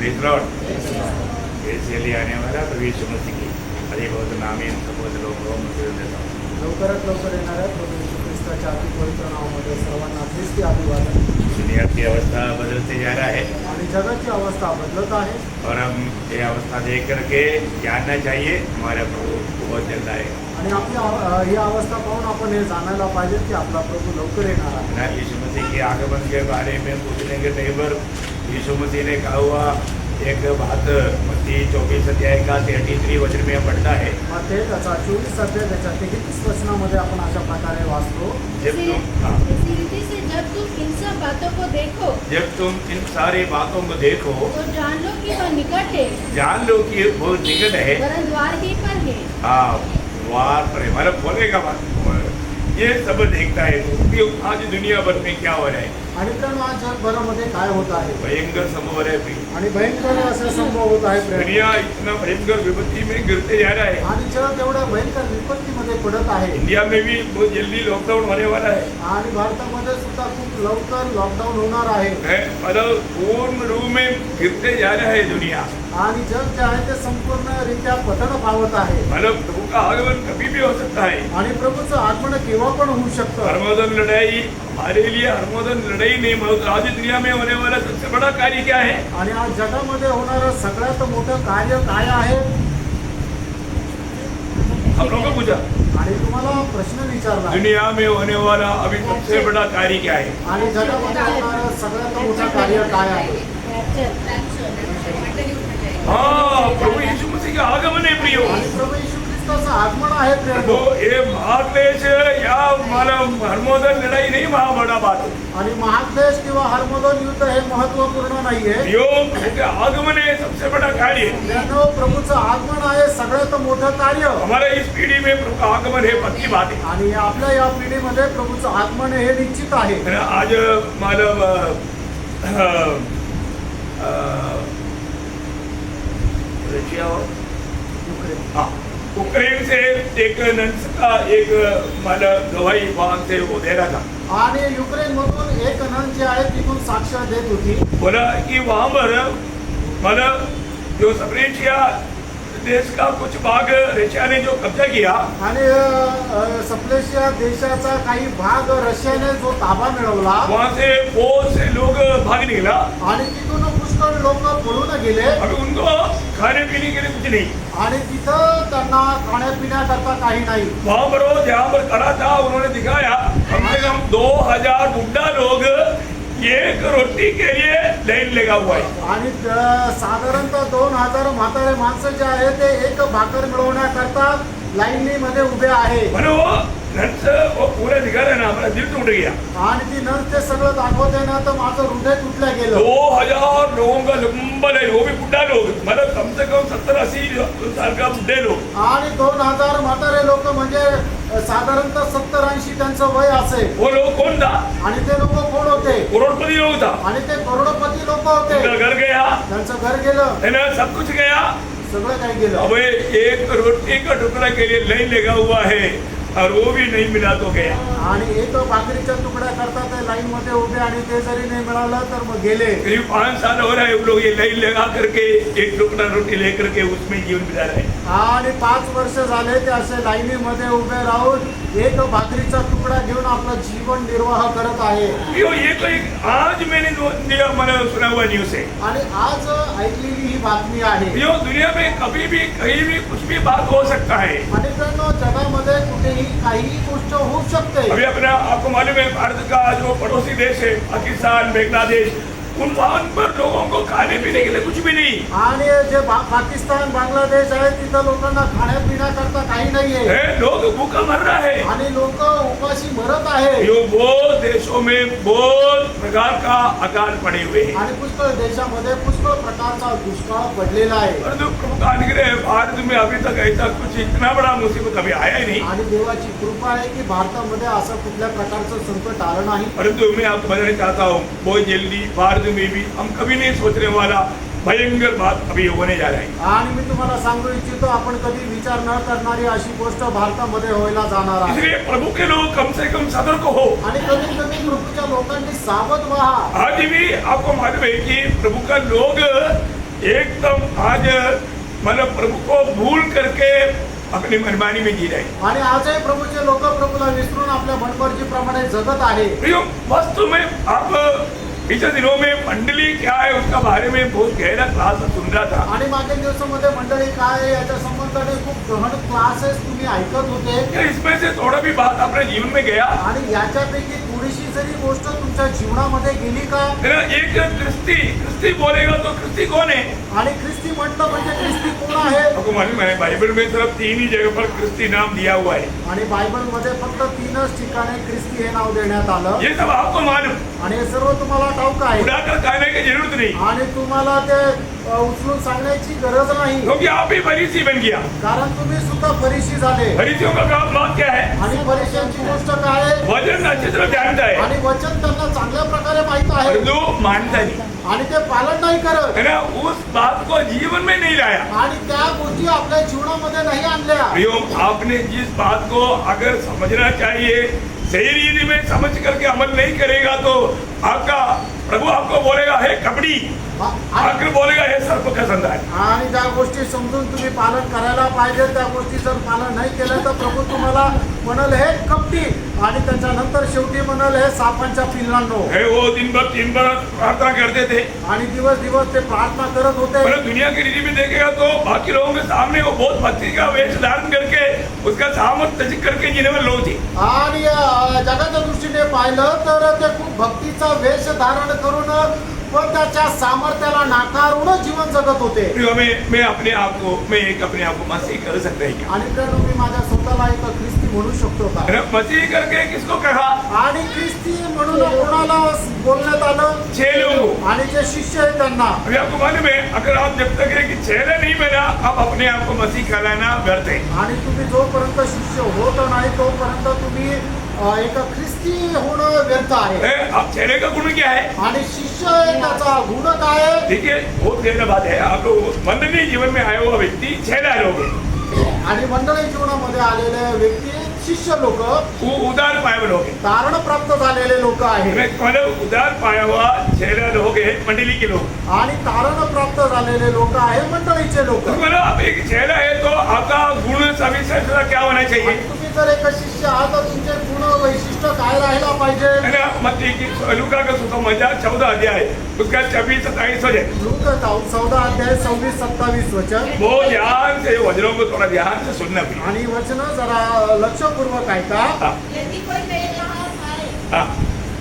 Praise Lord. इसलिए आने वाला प्रभु यीशु मसीह की अधिक बहुत नामी सबोध लोगों में देता हूँ। लवकरात लवकर येणाऱ्या प्रभू येशू ख्रिस्ताच्या अति पवित्र नावामध्ये सर्वांना ख्रिस्ती अभिवादन। दुनिया की अवस्था बदलते जा रहा है आणि जगाची अवस्था बदलत आहे और हम ये अवस्था देख करके जानना चाहिए हमारा प्रभु बहुत जल्द आएगा। आणि आपली ही अवस्था पाहून आपण हे जाणायला पाहिजे की आपला प्रभु लवकर येणार आहे। ना यीशु मसीह के आगमन के बारे में पूछने के टाइम पर यीशु मसीह ने कहा हुआ एक बात मत्ती 24 अध्याय का 33 वचन में पढ़ता है। मग ते त्याचा 24 अध्याय त्याच्या 33 वचनामध्ये आपण अशा प्रकारे वाचतो। जब तुम इसी रीति से जब तुम इन सब बातों को देखो जब तुम इन सारी बातों को देखो तो जान लो कि वह निकट है, जान लो कि वो निकट है। वरन द्वार ही पर है। द्वार पर है, मतलब बोलेगा बात ये सब देखता है कि आज दुनिया भर में क्या हो रहा है। आणि तर आज जगभरामध्ये काय होत आहे भयंकर संभव है प्रिय। आणि भयंकर असे संभव होत आहे प्रिय। दुनिया इतना भयंकर विपत्ति में गिरते जा रहा है आणि जग एवढ्या भयंकर विपत्तीमध्ये पडत आहे। इंडिया में भी बहुत जल्दी लॉकडाउन होने वाला है आणि भारतामध्ये सुद्धा खूप लवकर लॉकडाऊन होणार आहे। मतलब पूर्ण रूप में गिरते जा रहा है दुनिया। आणि जग जे आहे ते संपूर्णरित्या पतन पावत आहे। मतलब प्रभु का आगमन कभी भी हो सकता है आणि प्रभूचं आगमन केव्हा पण होऊ शकतं। हरमोदन लड़ाई हमारे लिए हरमोदन लड़ाई नहीं, आज दुनिया में होने वाला सबसे बड़ा कार्य क्या है? आणि आज जगामध्ये होणारं सगळ्यात मोठं कार्य काय आहे? हम लोगों को पूछा आणि तुम्हाला प्रश्न विचारला दुनिया में होने वाला अभी सबसे बड़ा कार्य क्या है? आणि जगामध्ये होणारं सगळ्यात मोठं कार्य काय आहे? हाँ, प्रभु यीशु मसीह का आगमन है प्रियो। आणि प्रभू येशू ख्रिस्ताचं आगमन आहे तो प्रिय। ये महाक्लेश या मतलब हरमोदन लड़ाई नहीं वहाँ बड़ा बात है। आणि महाक्लेश किंवा हरमोदन युद्ध हे महत्त्वपूर्ण नाहीये। प्रियो, प्रभु का आगमन है सबसे बड़ा कार्य। त्यानं प्रभूचं आगमन आहे सगळ्यात मोठं कार्य। हमारे इस पीढ़ी में प्रभु का आगमन है पक्की बात है। आणि आपल्या या पिढीमध्ये प्रभूचं आगमन हे निश्चित आहे। आज मतलब रशिया और हाँ उक्रेन से एक नंस का एक मतलब गवाही वहां से वो दे रहा था आणि युक्रेन मधून एक नन जे आहे तिथून साक्ष देत होती। बोला कि वहां पर मतलब जो सप्रेशिया देश का कुछ भाग रशिया ने जो कब्जा किया आणि सप्लेशिया देशाचा काही भाग रशियाने जो ताबा मिळवला वहां से बहुत से लोग भाग निकला आणि तिथून पुष्कळ लोक पळून गेले। अभी उनको खाने पीने के लिए कुछ नहीं। आणि तिथं त्यांना खाण्यापिण्याकरता काही नाही। वहां पर वो जहाँ पर खड़ा था उन्होंने दिखाया कम से कम 2000 बुढ़ा लोग एक रोटी के लिए लाइन लगा हुआ है। आणि साधारणतः 2000 म्हातारे माणसं जे आहे ते एक भाकर मिळवण्याकरता लाईनी मध्ये उभे आहे। मैंने वो नर्स वो पूरा दिखा रहा है ना, हमारा दिल टूट गया। आणि ती नर्स ते सगळं दाखवते ना तर माझं हृदय तुटलं गेलं। 2000 लोगों का लंबा लाइन, वो भी बुढ़ा लोग, मतलब कम से कम 70-80 साल का बुढ़े लोग। आणि 2000 म्हातारे लोक म्हणजे साधारणतः 70-80 त्यांचं वय असेल। वो लोग कौन था? आणि ते लोक कोण होते? करोड़पति लोग था। आणि ते करोडपती लोक होते। उनका घर गया त्यांचं घर गेलं, है ना, सब कुछ गया। सगळं काही गेलं। अब एक रोटी का टुकड़ा के लिए लाइन लगा हुआ है और वो भी नहीं मिला तो गया। आणि एक भाकरीच्या तुकड्या करता ते लाईन मध्ये उभे आणि ते जरी नाही मिळालं तर मग गेले। करीब 5 साल हो रहा है वो लोग ये लाइन लगा करके एक टुकड़ा रोटी लेकर के उसमें जीवन बिता रहे हैं। आणि 5 वर्ष झाले ते असे लाईनी मध्ये उभे राहून एक भाकरीचा तुकडा घेऊन आपलं जीवन निर्वाह करत आहे। ये तो एक आज मैंने मैंने सुना हुआ न्यूज है। आणि आज ऐकलेली ही बातमी आहे। यो दुनिया में कभी भी कहीं भी कुछ भी बात हो सकता है। आणि मित्रांनो जगामध्ये कुठेही काही गोष्ट होऊ शकते। अभी अपना आपको मालूम है भारत का जो पड़ोसी देश है पाकिस्तान बांग्लादेश, उन वहां पर लोगों को खाने पीने के लिए कुछ भी नहीं। आणि जे पाकिस्तान बांगलादेश आहे तिथं लोकांना खाण्यापिण्याकरता काही नाहीये। लोग भूखा मर रहा है आणि लोक उपाशी मरत आहे। यो बहुत देशों में बहुत प्रकार का अकाल पड़े हुए हैं आणि पुष्कळ देशामध्ये पुष्कळ प्रकारचा दुष्काळ पडलेला आहे। परंतु प्रभु का अनुग्रह भारत में अभी तक ऐसा कुछ इतना बड़ा मुसीबत कभी आया ही नहीं। आणि देवाची कृपा आहे की भारतामध्ये असं कुठल्या प्रकारचं संकट आलं नाही। परंतु मैं आपको बताना चाहता हूँ बहुत जल्दी भारत में भी हम कभी नहीं सोचने वाला भयंकर बात अभी होने जा रहा है। आणि मी तुम्हाला सांगू इच्छितो आपण कधी विचार न करणारी अशी गोष्ट भारतामध्ये व्हायला जाणार आहे। इसलिए प्रभु के लोग कम से कम सतर्क हो। आणि कमीत कमी प्रभूच्या लोकांनी सावध व्हा। आज भी आपको मालूम है कि प्रभु का लोग एकदम आज मतलब प्रभु को भूल करके अपनी मनमानी में जी रहे हैं। आणि आजही प्रभूचे लोक प्रभूला विसरून आपल्या मनमर्जीप्रमाणे जगत आहे. प्रियो, वास्तव में आप पिछले दिनों में मंडली क्या है उसका बारे में बहुत गहरा क्लास सुन रहा था। आणि मागील दिवसामध्ये मंडळी काय आहे याच्या संबंधाने खूप गहन क्लासेस तुम्ही ऐकत होते. क्या इसमें से थोड़ा भी बात अपने जीवन में गया? आणि याच्यापैकी थोडीशी जरी गोष्ट तुमच्या जीवनामध्ये गेली का? एक क्रिस्ती बोलेगा तो क्रिस्ती कौन है? आणि ख्रिस्ती म्हटलं म्हणजे ख्रिस्ती कोण आहे? आपको मालूम है बाइबल में सिर्फ 3 ही जगह पर क्रिस्ती नाम दिया हुआ है। आणि बायबलमध्ये फक्त 3च ठिकाणी ख्रिस्ती हे नाव देण्यात आलं. ये सब आपको मालूम, आणि हे सर्व तुम्हाला ठाऊक आहे. उड़ाकर कहने की जरूरत नहीं, आणि तुम्हाला ते उचलून सांगण्याची गरज नाही. क्योंकि आप ही फरीसी बन गया। कारण तुम्ही सुद्धा फरीसी झाले. फरीसियों का काम बात क्या है? आणि फरीसियांची गोष्ट काय आहे? वचन अच्छी तरह जानता है आणि वचन त्यांना चांगल्या प्रकारे माहित आहे. परंतु मानता नहीं आणि ते पालन नाही करत. है ना, उस बात को जीवन में नहीं लाया। आणि त्या गोष्टी आपल्या जीवनामध्ये नाही आणल्या. प्रियो, आपने जिस बात को अगर समझना चाहिए सही रीति में समझ करके अमल नहीं करेगा तो आपका प्रभु आपको बोलेगा हे कपड़ी, आखिर बोलेगा हे सर्प का संतान। आणि ज्या गोष्टी समजून तुम्ही पालन करायला पाहिजे त्या गोष्टी जर पालन नाही केलं तर प्रभू तुम्हाला म्हणाल हे कपटी, आणि त्याच्यानंतर शेवटी म्हणाल हे सापांच्या पिल्लांनो. है वो दिन भर 3 बार प्रार्थना करते थे, आणि दिवस दिवस ते प्रार्थना करत होते. मतलब दुनिया की रीति में देखेगा तो बाकी लोगों के सामने वो बहुत भक्ति का वेश धारण करके उसका सामर्थ तजिक करके जीने में लोग थे। आणि जगाच्या दृष्टीने पाहिलं तर ते खूप भक्तीचा वेश धारण करून पण त्याच्या सामर्थ्याला नाकारून जीवन जगत होते. प्रियो, मैं अपने आप को मसीह कर सकता है क्या? आणि तर मी माझ्या स्वतःला एक ख्रिस्ती म्हणू शकतो का? है ना, मसीह करके किसको कहा? आणि ख्रिस्ती म्हणून कोणाला बोलण्यात आलं? 6 लोगों को। आणि जे शिष्य आहेत त्यांना. अभी आपको मालूम है अगर आप जब तक है कि चेहरा नहीं बना आप अपने आप को मसीह कहलाना व्यर्थ है। आणि तुम्ही जोपर्यंत शिष्य होत नाही तोपर्यंत तुम्ही एक ख्रिस्ती होणं व्यर्थ आहे. आप चेहरे का गुण क्या है? आणि शिष्य आहे त्याचा गुण काय आहे? देखिए बहुत गहरा बात है। आप लोग मंडली जीवन में आया हुआ व्यक्ति 6 लोग है, आणि मंडळी जीवनामध्ये आलेले व्यक्ती शिष्य लोक वो उदार पाया हुए लोग हैं। तारण प्राप्त झालेले लोक आहेत. मतलब उदार पाया हुआ 6 लोग है मंडली के लोग। आणि तारण प्राप्त झालेले लोक आहे मंडळीचे लोक. तो मतलब आप एक चेहरा है तो आपका गुण सविशेषता क्या होना चाहिए? तुम्ही जर एक शिष्य आहात तर तुमचे गुण वैशिष्ट्य काय राहायला पाहिजे? है ना, मत्ती की लूका का सुसमाचार 14 अध्याय उसका 26-27 वचन। लूका 14 अध्याय 26-27 वचन. वो ध्यान से वचनों को थोड़ा ध्यान से सुनना भी। आणि वचन जरा लक्षपूर्वक ऐका. यदि कोई मेरे पास आए हाँ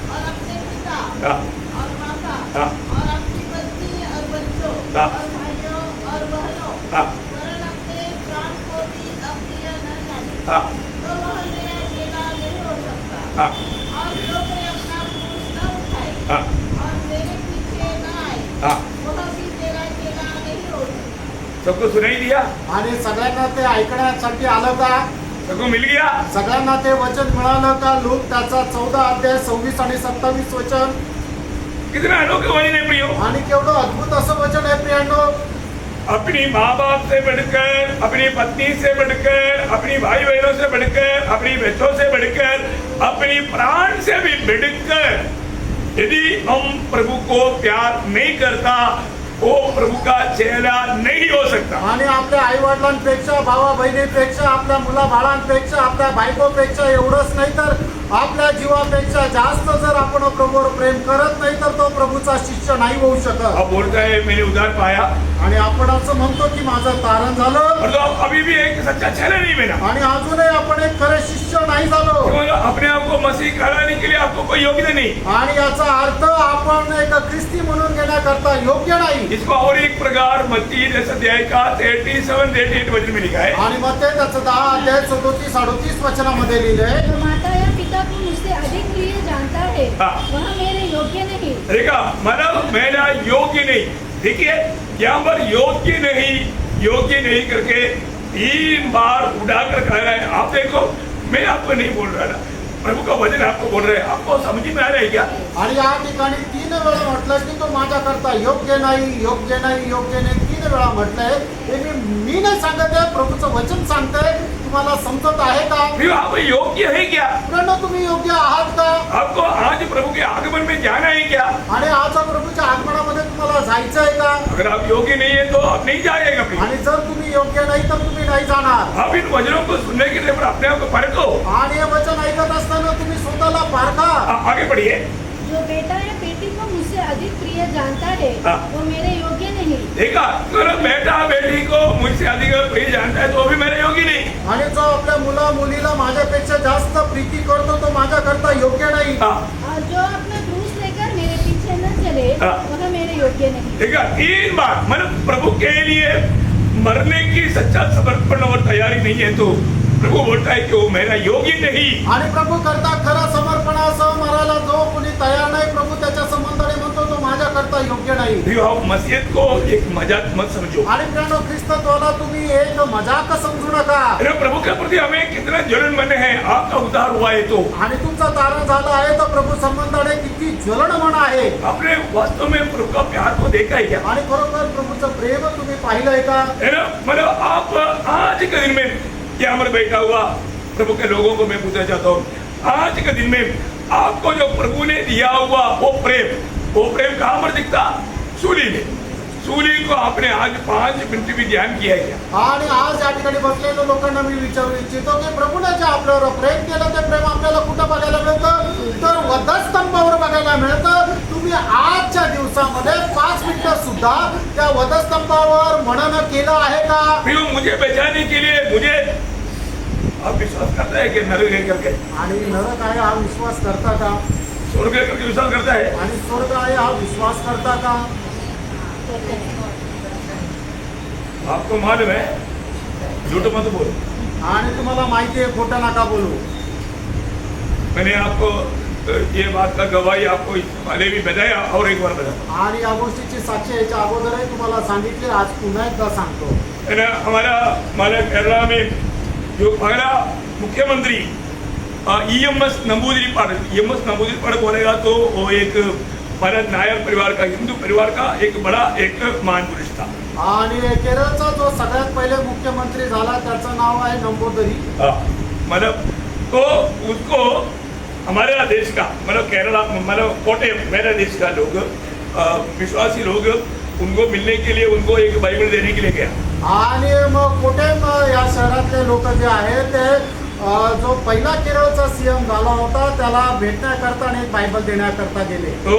और अपने पिता हाँ और माता हाँ। और अपनी पत्नी और बच्चों हाँ। और भाइयों और बहनों हाँ वरन अपने प्राण को भी अप्रिय न जाने हाँ तो वह मेरा चेला नहीं हो सकता। हाँ और जो कोई अपना क्रूस न उठाए हाँ और मेरे पीछे न आए हाँ। वह भी मेरा चेला नहीं हो सकता। सबको सुनाई दिया? आणि सगळ्यांना ते ऐकण्यासाठी आलं का? सबको मिल गया? सगळ्यांना ते वचन मिळालं का? लूक त्याचा 14 अध्याय 26 आणि 27 वचन. कितना अनोखा वचन है प्रियो। आणि केवढं अद्भुत असं वचन आहे प्रियांनो. अपनी माँ बाप से बढ़कर, अपनी पत्नी से बढ़कर, अपनी भाई बहनों से बढ़कर, अपनी बच्चों से बढ़कर, अपनी प्राण से भी बढ़कर यदि हम प्रभु को प्यार नहीं करता वो प्रभु का चेहरा नहीं हो सकता। आणि आपल्या आई वडिलांपेक्षा भावा बहिणीपेक्षा आपल्या मुला बाळांपेक्षा आपल्या बायकोपेक्षा एवढंच नाही तर आपल्या जीवापेक्षा जास्त जर आपण प्रभूवर प्रेम करत नाही तर तो प्रभूचा शिष्य नाही होऊ शकत. अब बोलता है मैंने उधार पाया आणि आपण असं म्हणतो की माझं तारण झालं और तो अभी भी एक सच्चा चेहरा नहीं बना। आणि अजूनही आपण एक खरे शिष्य नाही झालो. तो अपने आप को मसीह कहलाने के लिए आपको कोई योग्यता नहीं। आणि याचा अर्थ आपण एक ख्रिस्ती म्हणून घेण्याकरता योग्य नाही. इसको और एक प्रकार मत्ती 10 अध्याय का 37-38 वचन में लिखा है। आणि मग ते त्याचं 10 अध्याय 37-38 वचनामध्ये लिहिलंय. जो माता या पिता को मुझसे अधिक प्रिय जानता है हाँ। वह मेरे योग्य नहीं। देखा मतलब मेरा योग्य नहीं। देखिए यहाँ पर योग्य नहीं करके 3 बार उड़ाकर कह रहा है। आप देखो मैं आपको नहीं बोल रहा ना, प्रभु का वचन आपको बोल रहे हैं। आपको समझ में आ रहा है क्या? आणि या ठिकाणी 3 वेळा म्हटलं की तो माझ्याकरता योग्य नाही 3 वेळा म्हटलंय. हे मी नाही सांगत आहे, प्रभूचं वचन सांगतंय. तुम्हाला समजत आहे का? फिर आप योग्य है क्या? पण तुम्ही योग्य आहात का? आपको आज प्रभु के आगमन में जाना है क्या? आणि आज प्रभूच्या आगमनामध्ये तुम्हाला जायचं आहे का? अगर आप योग्य नहीं है तो आप नहीं जाएगा कहीं। आणि जर तुम्ही योग्य नाही तर तुम्ही नाही जाणार. आप इन वचनों को सुनने के लिए अपने आप को परखो। आणि हे वचन ऐकत असताना तुम्ही स्वतःला पारखा. आगे बढ़िए। जो बेटा या बेटी को मुझसे अधिक प्रिय जानता है हाँ। वो मेरे योग्य नहीं. देखा, अगर बेटा बेटी को मुझसे अधिक प्रिय जानता है तो वो भी मेरे योग्य नहीं। आणि जो आपल्या मुला मुलीला माझ्यापेक्षा जास्त प्रीती करतो तो माझ्याकरता योग्य नाही. और जो अपना क्रूस लेकर मेरे पीछे न चले हाँ। वह मेरे योग्य नहीं. देखा, 3 बार मतलब प्रभु के लिए मरने की सच्चा समर्पण और तैयारी नहीं है तो प्रभु बोलता है कि वो मेरा योग्य नहीं। आणि प्रभू करता खरं समर्पणासह मरायला जो कोणी तयार नाही प्रभू त्याच्या संबंधाने म्हणतो तो माझ्याकरता योग्य नाही. आप मसीहत को एक मजाक मत समझो। आणि प्रियानो ख्रिस्तत्वाला तुम्ही एक मजाक समजू नका. अरे प्रभु के प्रति हमें कितना जलन बने हैं, आपका उद्धार हुआ है तो आणि तुमचा तारण झाला आहे तर प्रभु संबंधाने किती ज्वलन मन आहे. आपने वास्तव में प्रभु का प्यार को देखा है क्या? आणि खरोखर प्रभूचं प्रेम तुम्ही पाहिलंय का? है ना, मतलब आप आज के दिन में क्या हमारे बैठा हुआ प्रभु के लोगों को मैं पूछना चाहता हूँ, आज के दिन में आपको जो प्रभु ने दिया हुआ वो प्रेम कहाँ पर दिखता? सूली में। सूली को आपने आज 5 मिनट भी ध्यान किया है क्या? आणि आज या ठिकाणी बसलेल्या लोकांना मी विचारू इच्छितो की प्रभूने जे आपल्यावर प्रेम केलं ते प्रेम आपल्याला कुठं बघायला मिळतं? तर वधस्तंभावर बघायला मिळतं. तुम्ही आजच्या दिवसामध्ये 5 मिनिटं सुद्धा त्या वधस्तंभावर मनन केलं आहे का? प्रियो, मुझे बचाने के लिए मुझे आप विश्वास करता है कि नरक है करके? आणि नरक आहे हा विश्वास करता का? स्वर्ग है करके विश्वास करता है? आणि स्वर्ग आहे हा विश्वास करता का? आपको मालूम है, झूठ मत बोलो। आणि तुम्हाला माहिती आहे खोटं नका बोलू. मैंने आपको ये बात का गवाही आपको पहले भी बताया और एक बार बताया। आणि या गोष्टीची साक्ष याच्या अगोदरही तुम्हाला सांगितले, आज पुन्हा एकदा सांगतो. है ना, हमारा केरला में जो पहला मुख्यमंत्री EMS नंबूदिरीपाड़ बोलेगा तो वो एक भारत नायर परिवार का, हिंदू परिवार का एक बड़ा एक महान पुरुष था। आणि केरळचा जो सगळ्यात पहिले मुख्यमंत्री झाला त्याचं नाव आहे नंबूदिरी. मतलब तो उसको हमारे देश का मतलब केरला मतलब कोटयम मेरे देश का लोग विश्वासी लोग उनको मिलने के लिए उनको एक बाइबल देने के लिए गया. आणि मग कोटेम या शहरातले लोक जे आहेत ते जो पहिला केरळचा सीएम झाला होता त्याला भेटण्याकरता आणि एक बायबल देण्याकरता गेले. तो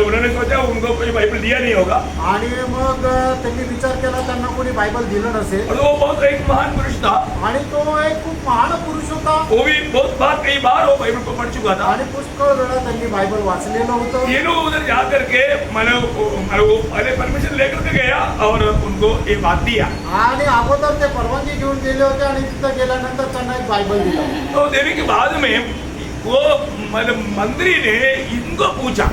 उन्होंने सोचा उनको कोई बाइबल दिया नहीं होगा. आणि मग त्यांनी विचार केला त्यांना कोणी बायबल दिलं नसेल. और वो बहुत एक महान पुरुष था. आणि तो एक खूप महान पुरुष होता. वो भी बहुत बार कई बार वो बाइबल को पढ़ चुका था. आणि पुष्कळ वेळा त्यांनी बायबल वाचलेलं होतं. ये लोग उधर जा करके वो पहले परमिशन लेकर के गया और उनको ये बात दिया. आणि अगोदर ते परवानगी घेऊन गेले होते आणि तिथं गेल्यानंतर त्यांना एक बायबल दिलं. तो देने के बाद में वो मंत्री ने इनको पूछा.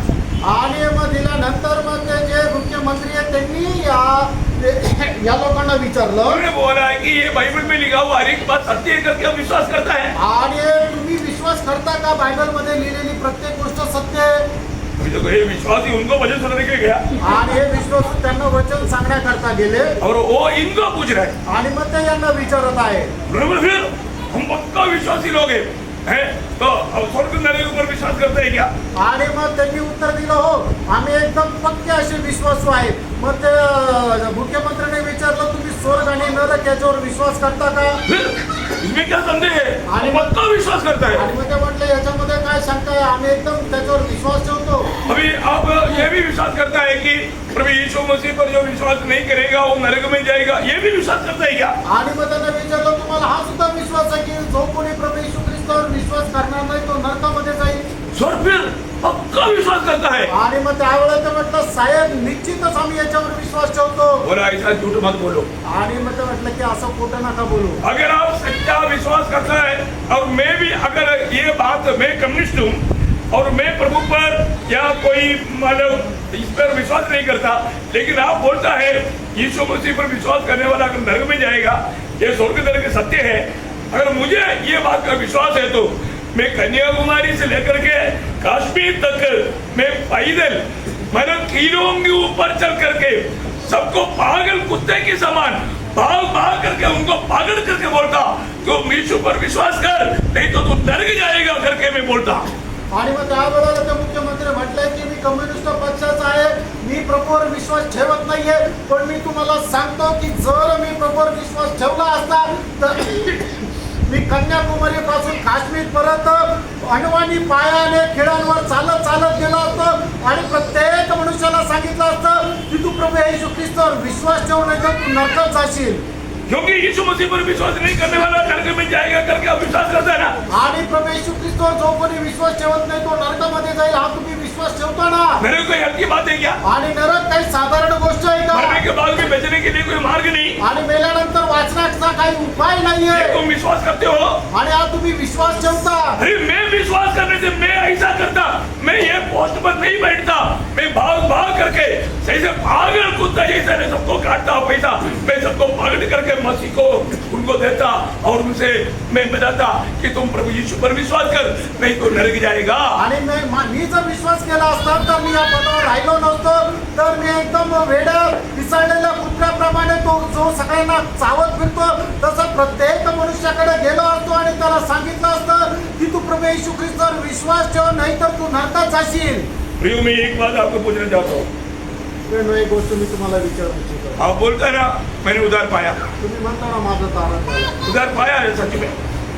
आणि मग दिल्यानंतर मग ते जे मुख्यमंत्री आहेत त्यांनी या लोकांना विचारलं. उन्होंने बोला है कि ये बाइबल में लिखा हुआ हर एक बात सत्य है करके हम विश्वास करता है. आणि तुम्ही विश्वास करता का बायबल मध्ये लिहिलेली प्रत्येक गोष्ट सत्य आहे? अभी तो ये विश्वास ही उनको वचन सुनाने के लिए गया. आणि हे विश्वास त्यांना वचन सांगण्याकरता गेले. और वो इनको पूछ रहा है. आणि मग ते यांना विचारत आहे. बराबर, फिर हम पक्का विश्वासी लोग हैं तो स्वर्ग नरक के ऊपर विश्वास करते हैं क्या? आणि मग त्यांनी उत्तर दिलं हो आम्ही एकदम पक्के असे विश्वासू आहेत. मग ते मुख्यमंत्र्यांनी विचारलं तुम्ही स्वर्ग आणि नरक याच्यावर विश्वास करता का? फिर इसमें क्या संदेह है? हम पक्का विश्वास करता है. आणि मग ते म्हटलं याच्यामध्ये काय शंका आहे? आम्ही एकदम त्याच्यावर विश्वास ठेवतो. अभी आप ये भी विश्वास करता है कि प्रभु यीशु मसीह पर जो विश्वास नहीं करेगा वो नरक में जाएगा, ये भी विश्वास करता है क्या? आणि मग त्यांना विचारलं तुम्हाला हा सुद्धा विश्वास आहे की जो कोणी प्रभू येशू ख्रिस्तावर विश्वास करणार नाही तो नरकामध्ये जाईल? सर फिर पक्का विश्वास करता है. आणि मग त्यावेळेला ते म्हटलं साहेब निश्चितच आम्ही याच्यावर विश्वास ठेवतो. बोला ऐसा झूठ मत बोलो. आणि मग ते म्हटलं की असं खोटं नका बोलू. अगर आप सच्चा विश्वास करता है और मैं भी अगर ये बात मैं कम्युनिस्ट हूँ और मैं प्रभु पर या कोई मतलब इस पर विश्वास नहीं करता लेकिन आप बोलता है यीशु मसीह पर विश्वास करने वाला अगर नरक में जाएगा ये स्वर्ग नरक सत्य है. अगर मुझे ये बात का विश्वास है तो मैं कन्याकुमारी से लेकर के कश्मीर तक मैं पैदल मतलब कीलों के ऊपर चल करके सबको पागल कुत्ते के समान भाग करके उनको पागल करके बोलता तो यीशु पर विश्वास कर नहीं तो तू नरक जाएगा करके मैं बोलता. आणि मग त्यावेळेला ते मुख्यमंत्री म्हटले की मी कम्युनिस्ट पक्षाचा आहे. मी प्रभू प्रभूवर विश्वास ठेवत नाहीये, पण मी तुम्हाला सांगतो की जर मी प्रभूवर विश्वास ठेवला असता तर मी कन्याकुमारी पासून काश्मीर पर्यंत अनवाणी पायाने खेळांवर चालत चालत गेलो असतो आणि प्रत्येक मनुष्याला सांगितलं असतं की तू प्रभू येशू ख्रिस्तावर विश्वास ठेवू नाही तर तू नरकात जाशील. क्योंकि यीशु मसीह पर विश्वास नहीं करने वाला नरक में जाएगा करके आप विश्वास करता है ना. आणि प्रभू येशू ख्रिस्तावर जो कोणी विश्वास ठेवत नाही तो नरकामध्ये जाईल, हा तुम्ही विश्वास ठेवता ना. नरक कोई हल्की बात है क्या? आणि नरक काही साधारण गोष्ट आहे मरने का? के बाद भी बचने के लिए कोई मार्ग नहीं. आणि मेल्यानंतर वाचण्याचा काही उपाय नाहीये. तुम विश्वास करते हो? आणि हा तुम्ही विश्वास ठेवता. अरे मैं विश्वास करने से मैं ऐसा करता, मैं ये पोस्ट पर नहीं बैठता, मैं भाग भाग करके जैसे पागल कुत्ता जैसे मैं सबको काटता पैसा, मैं सबको पकड़ करके मसीह को उनको देता और उनसे मैं बताता कि तुम प्रभु यीशु पर विश्वास कर, नहीं तो नरक जाएगा. आणि मी जर विश्वास केला असता तर मी या पदावर राहिलो नसतो, तर मी एकदम वेड्या पिसाळलेल्या कुत्र्याप्रमाणे तो जो सगळ्यांना चावत फिरतो तसं प्रत्येक मनुष्याकडे गेलो असतो आणि त्याला सांगितलं असतं की तू प्रभू येशू ख्रिस्तावर विश्वास ठेव नाही तर तू नरकात जाशील. प्रियो मैं एक बात आपको पूछना चाहता हूँ. एक गोष्ट मी तुम्हाला विचारू इच्छितो. आप बोलता है ना मैंने उधार पाया, तुम्ही म्हणता ना माझं तारण झालं. उधार पाया है सच में.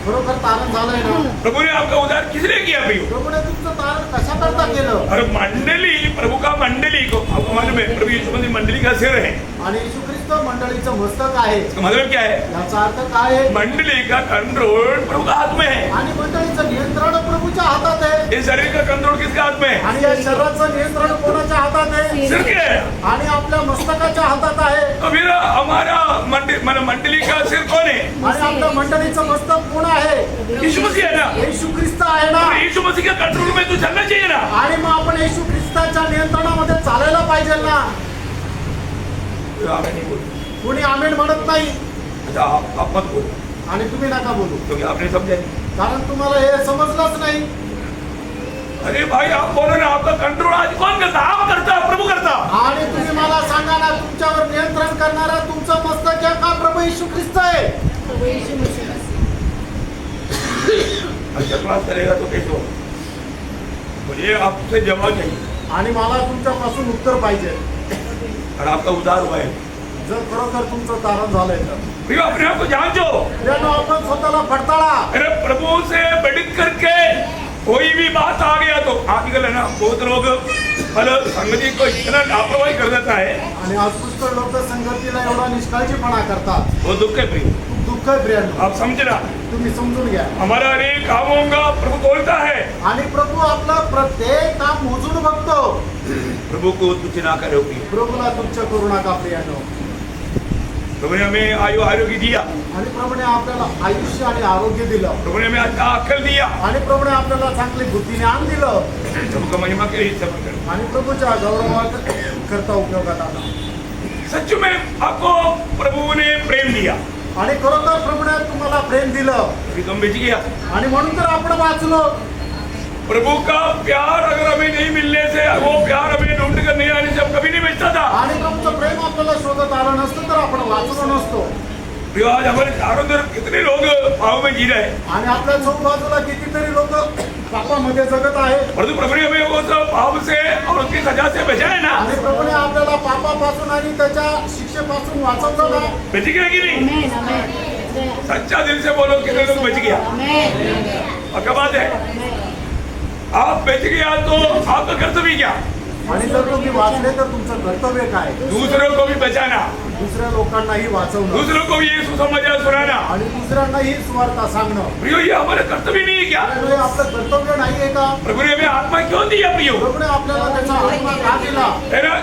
खरोखर तारण झालंय ना. प्रभु ने आपका उधार किसने किया प्रियो? प्रभूने तुमचं तारण कशा करता केलं. और मंडली प्रभु का मंडली को आपको मालूम है प्रभु यीशु मसीह मंडली का सिर है. आणि येशू ख्रिस्त मंडळीचं मस्तक आहे. इसका मतलब क्या है? याचा अर्थ काय आहे. मंडली का कंट्रोल प्रभु का हाथ में है. आणि मंडळीचं नियंत्रण प्रभूच्या हातात आहे. इस शरीर का कंट्रोल किसके हाथ में है? आणि या शरीराचं नियंत्रण कोणाच्या हातात आहे. सिर के. आणि आपल्या मस्तकाच्या हातात आहे. तो फिर हमारा मंडली का सिर कौन है? आणि आपल्या मंडळीचं मस्तक कोण आहे. यीशु मसीह है ना. येशू ख्रिस्त आहे ना. और यीशु मसीह के कंट्रोल में तू चलना चाहिए ना. आणि मग आपण येशू ख्रिस्ताच्या नियंत्रणामध्ये चालायला पाहिजे ना. आमीन नहीं बोलो. कोणी आमेन म्हणत नाही. अच्छा आप मत बोलो आणि तुम्ही नका बोलू, क्योंकि आपने समझा नहीं. कारण तुम्हाला हे समजलंच नाही. अरे भाई आप बोलो ना, आपका कंट्रोल आज कौन करता? आप करता, प्रभु करता. आणि तुम्ही मला सांगा ना, तुमच्यावर नियंत्रण करणारा तुमचं मस्तक आहे का प्रभू येशू ख्रिस्त आहे. प्रभू यीशु मसीह. अच्छा क्लास करेगा तो कैसे हो? मुझे आपसे जवाब चाहिए. आणि मला तुमच्यापासून उत्तर पाहिजे. और आपका उधार हुआ है. जर खरोखर तुमचं तारण झालंय तर प्रियो अपने आप को जांचो. त्यानं आपण स्वतःला पडताळा. अरे प्रभु से बढ़ करके कोई भी बात आ गया तो आजकल है ना बहुत लोग मतलब संगति को इतना लापरवाही कर देता है. आणि आज पुष्कळ लोक संगतीला एवढा निष्काळजीपणा करतात. वो दुख है प्रियो. दुःख आहे प्रियांनो. आप समझना. तुम्ही समजून घ्या. हमारा अनेक कामों का प्रभु तोलता है. आणि प्रभू आपलं प्रत्येक काम मोजून बघतो. प्रभु को तुच्छ ना करो प्रियो. प्रभूला तुच्छ करू नका प्रियांनो. प्रभु ने हमें आयु आरोग्य दिया. आणि प्रभूने आपल्याला आयुष्य आणि आरोग्य दिलं. प्रभु ने हमें अच्छा अक्कल दिया. आणि प्रभूने आपल्याला चांगली बुद्धी ज्ञान दिलं. प्रभु का महिमा के लिए सब करो. आणि प्रभूच्या गौरवात करता उपयोगात आला. सच में आपको प्रभु ने प्रेम दिया. आणि खरोखर प्रभूने तुम्हाला प्रेम दिलं. अभी तुम बेच गया. आणि म्हणून तर आपण वाचलो. प्रभु का प्यार अगर हमें नहीं मिलने से, वो प्यार हमें ढूंढ कर नहीं आने से हम कभी नहीं बेचता था. आणि प्रभूचं प्रेम आपल्याला शोधत आलं नसतं तर आपण वाचलो नसतो. प्रियो आज हमारे चारों तरफ कितने लोग पाव में जी रहे हैं. आणि आपल्या चौबाजूला कितीतरी लोक पापामध्ये जगत आहे. परंतु प्रभु ने हमें वो सब पाप से और उसकी सजा से बचाया ना. आणि प्रभूने आपल्याला पापापासून आणि त्याच्या शिक्षेपासून वाचवलं ना. बच गया कि नहीं? आमेन. आमेन. सच्चा दिल से बोलो कितने लोग बच गया. आमेन. पक्का बात है. आप बच गया तो आपका कर्तव्य क्या? आणि जर तुम्ही वाचले तर तुमचं कर्तव्य काय. दूसरों को भी बचाना, दुसऱ्या लोकांनाही वाचवणं दूसरों को भी ये सुसमाचार सुनाना. आणि दुसऱ्यांनाही सुवार्ता सांगणं. प्रियो ये हमारा कर्तव्य नहीं है क्या? हे आपलं कर्तव्य नाहीये का. प्रभु ने हमें आत्मा क्यों दिया प्रियो? प्रभूने आपल्याला त्याचा आत्मा का दिला. है ना.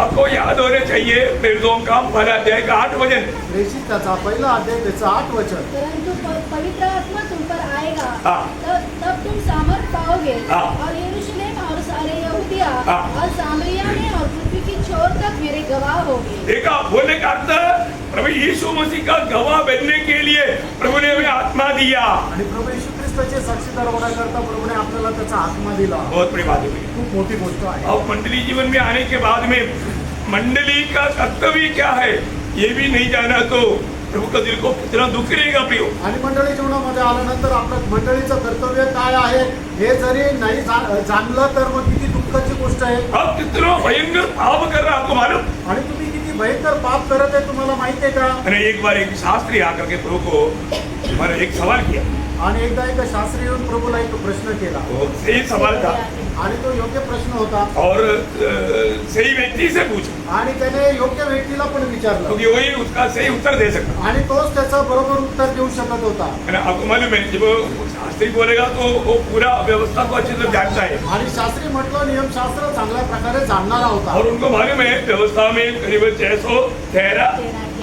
आपको याद होने चाहिए प्रेरितों का पहला अध्याय का 8 वचन. प्रेषित त्याचा पहिला अध्याय त्याचं 8 वचन. परंतु पवित्र आत्मा तुम पर आएगा, हाँ. तब तुम सामर्थ पाओगे. हाँ. और यरूशलेम और सारे यहूदिया हाँ. और सामरिया में और पृथ्वी की छोर तक मेरे गवाह होगे. देखा बोलने का अर्थ प्रभु यीशु मसीह का गवाह बनने के लिए प्रभु ने हमें आत्मा दिया. आणि प्रभू येशू ख्रिस्ताचे साक्षीदार होण्याकरता प्रभूने आपल्याला त्याचा आत्मा दिला. बहुत बड़ी बात है. खूप मोठी गोष्ट आहे. अब मंडली जीवन में आने के बाद में मंडली का कर्तव्य क्या है ये भी नहीं जाना तो प्रभु का दिल को कितना दुख रहेगा प्रियो. आणि मंडळी जीवनामध्ये आल्यानंतर आपलं मंडळीचं कर्तव्य काय आहे हे जरी नाही जाणलं तर मग किती दुःखाची गोष्ट गोष्ट आहे. आप कितना भयंकर पाप कर रहे हैं आपको मालूम? आणि तुम्ही किती भयंकर पाप करत आहे तुम्हाला माहिती आहे का? मैंने एक बार एक शास्त्री आकर के प्रभु को मैंने एक सवाल किया, आणि एकदा एक शास्त्री येऊन प्रभूला एक प्रश्न केला वो सही सवाल था आणि तो योग्य प्रश्न होता और सही व्यक्ति से पूछा आणि त्याने योग्य व्यक्तीला पण विचारलं क्योंकि वही उसका सही उत्तर दे सकता आणि तोच त्याचं बरोबर उत्तर देऊ शकत होता. है ना. आपको मालूम है जब वो शास्त्री बोलेगा तो वो पूरा व्यवस्था को अच्छे से जानता है आणि शास्त्री म्हटलं नियमशास्त्र चांगल्या प्रकारे जाणणारा होता और उनको मालूम है व्यवस्था में करीब 613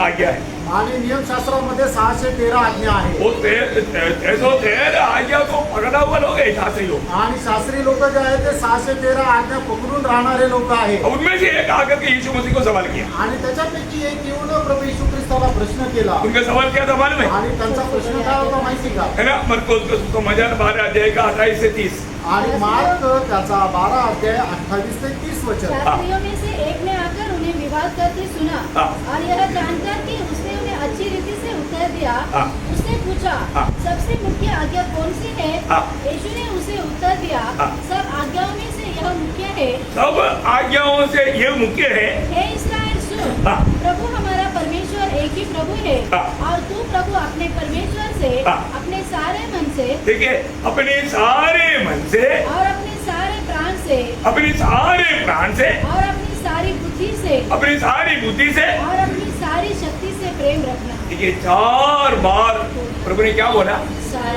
आज्ञा है. आणि नियमशास्त्रामध्ये 613 आज्ञा आहे. वो 613 आज्ञा को पकड़ा हुआ लोग है शास्त्री लोग. आणि शास्त्री लोक जे आहेत ते 613 आज्ञा पकडून राहणारे लोक आहेत. उनमें से एक आकर के यीशु मसीह को सवाल किया. आणि त्याच्यापैकी एक येऊन प्रभू येशू ख्रिस्ताला प्रश्न केला उनका सवाल क्या था मालूम है? आणि त्यांचा प्रश्न काय होता माहिती का? है ना. मरकुस का सुसमाचार 12 अध्याय का 28 से 30. आणि मार्क त्याचा 12 अध्याय 28 ते 30 वचन. शास्त्रियों में से एक ने आकर उन्हें विवाद करते सुना हाँ। और यह जानकर कि उसने उन्हें अच्छी रीति से उत्तर दिया, हाँ। उसने पूछा, हाँ। सबसे मुख्य आज्ञा कौन सी है? हाँ। यीशु ने उसे उत्तर दिया, हाँ। सब आज्ञाओं में से यह मुख्य है, सब आज्ञाओं से ये मुख्य है. हे इस्राएल सुन, हाँ। प्रभु हमारा परमेश्वर एक ही प्रभु है हाँ। और तू प्रभु अपने परमेश्वर से हाँ। अपने सारे मन से ठीक है. अपने सारे मन से, और अपने सारे प्राण से अपने सारे प्राण से, और अपनी सारी बुद्धि से अपनी सारी बुद्धि से. और अपनी सारी शक्ति से प्रेम रखना. ठीक है. 4 बार प्रभु ने क्या बोला?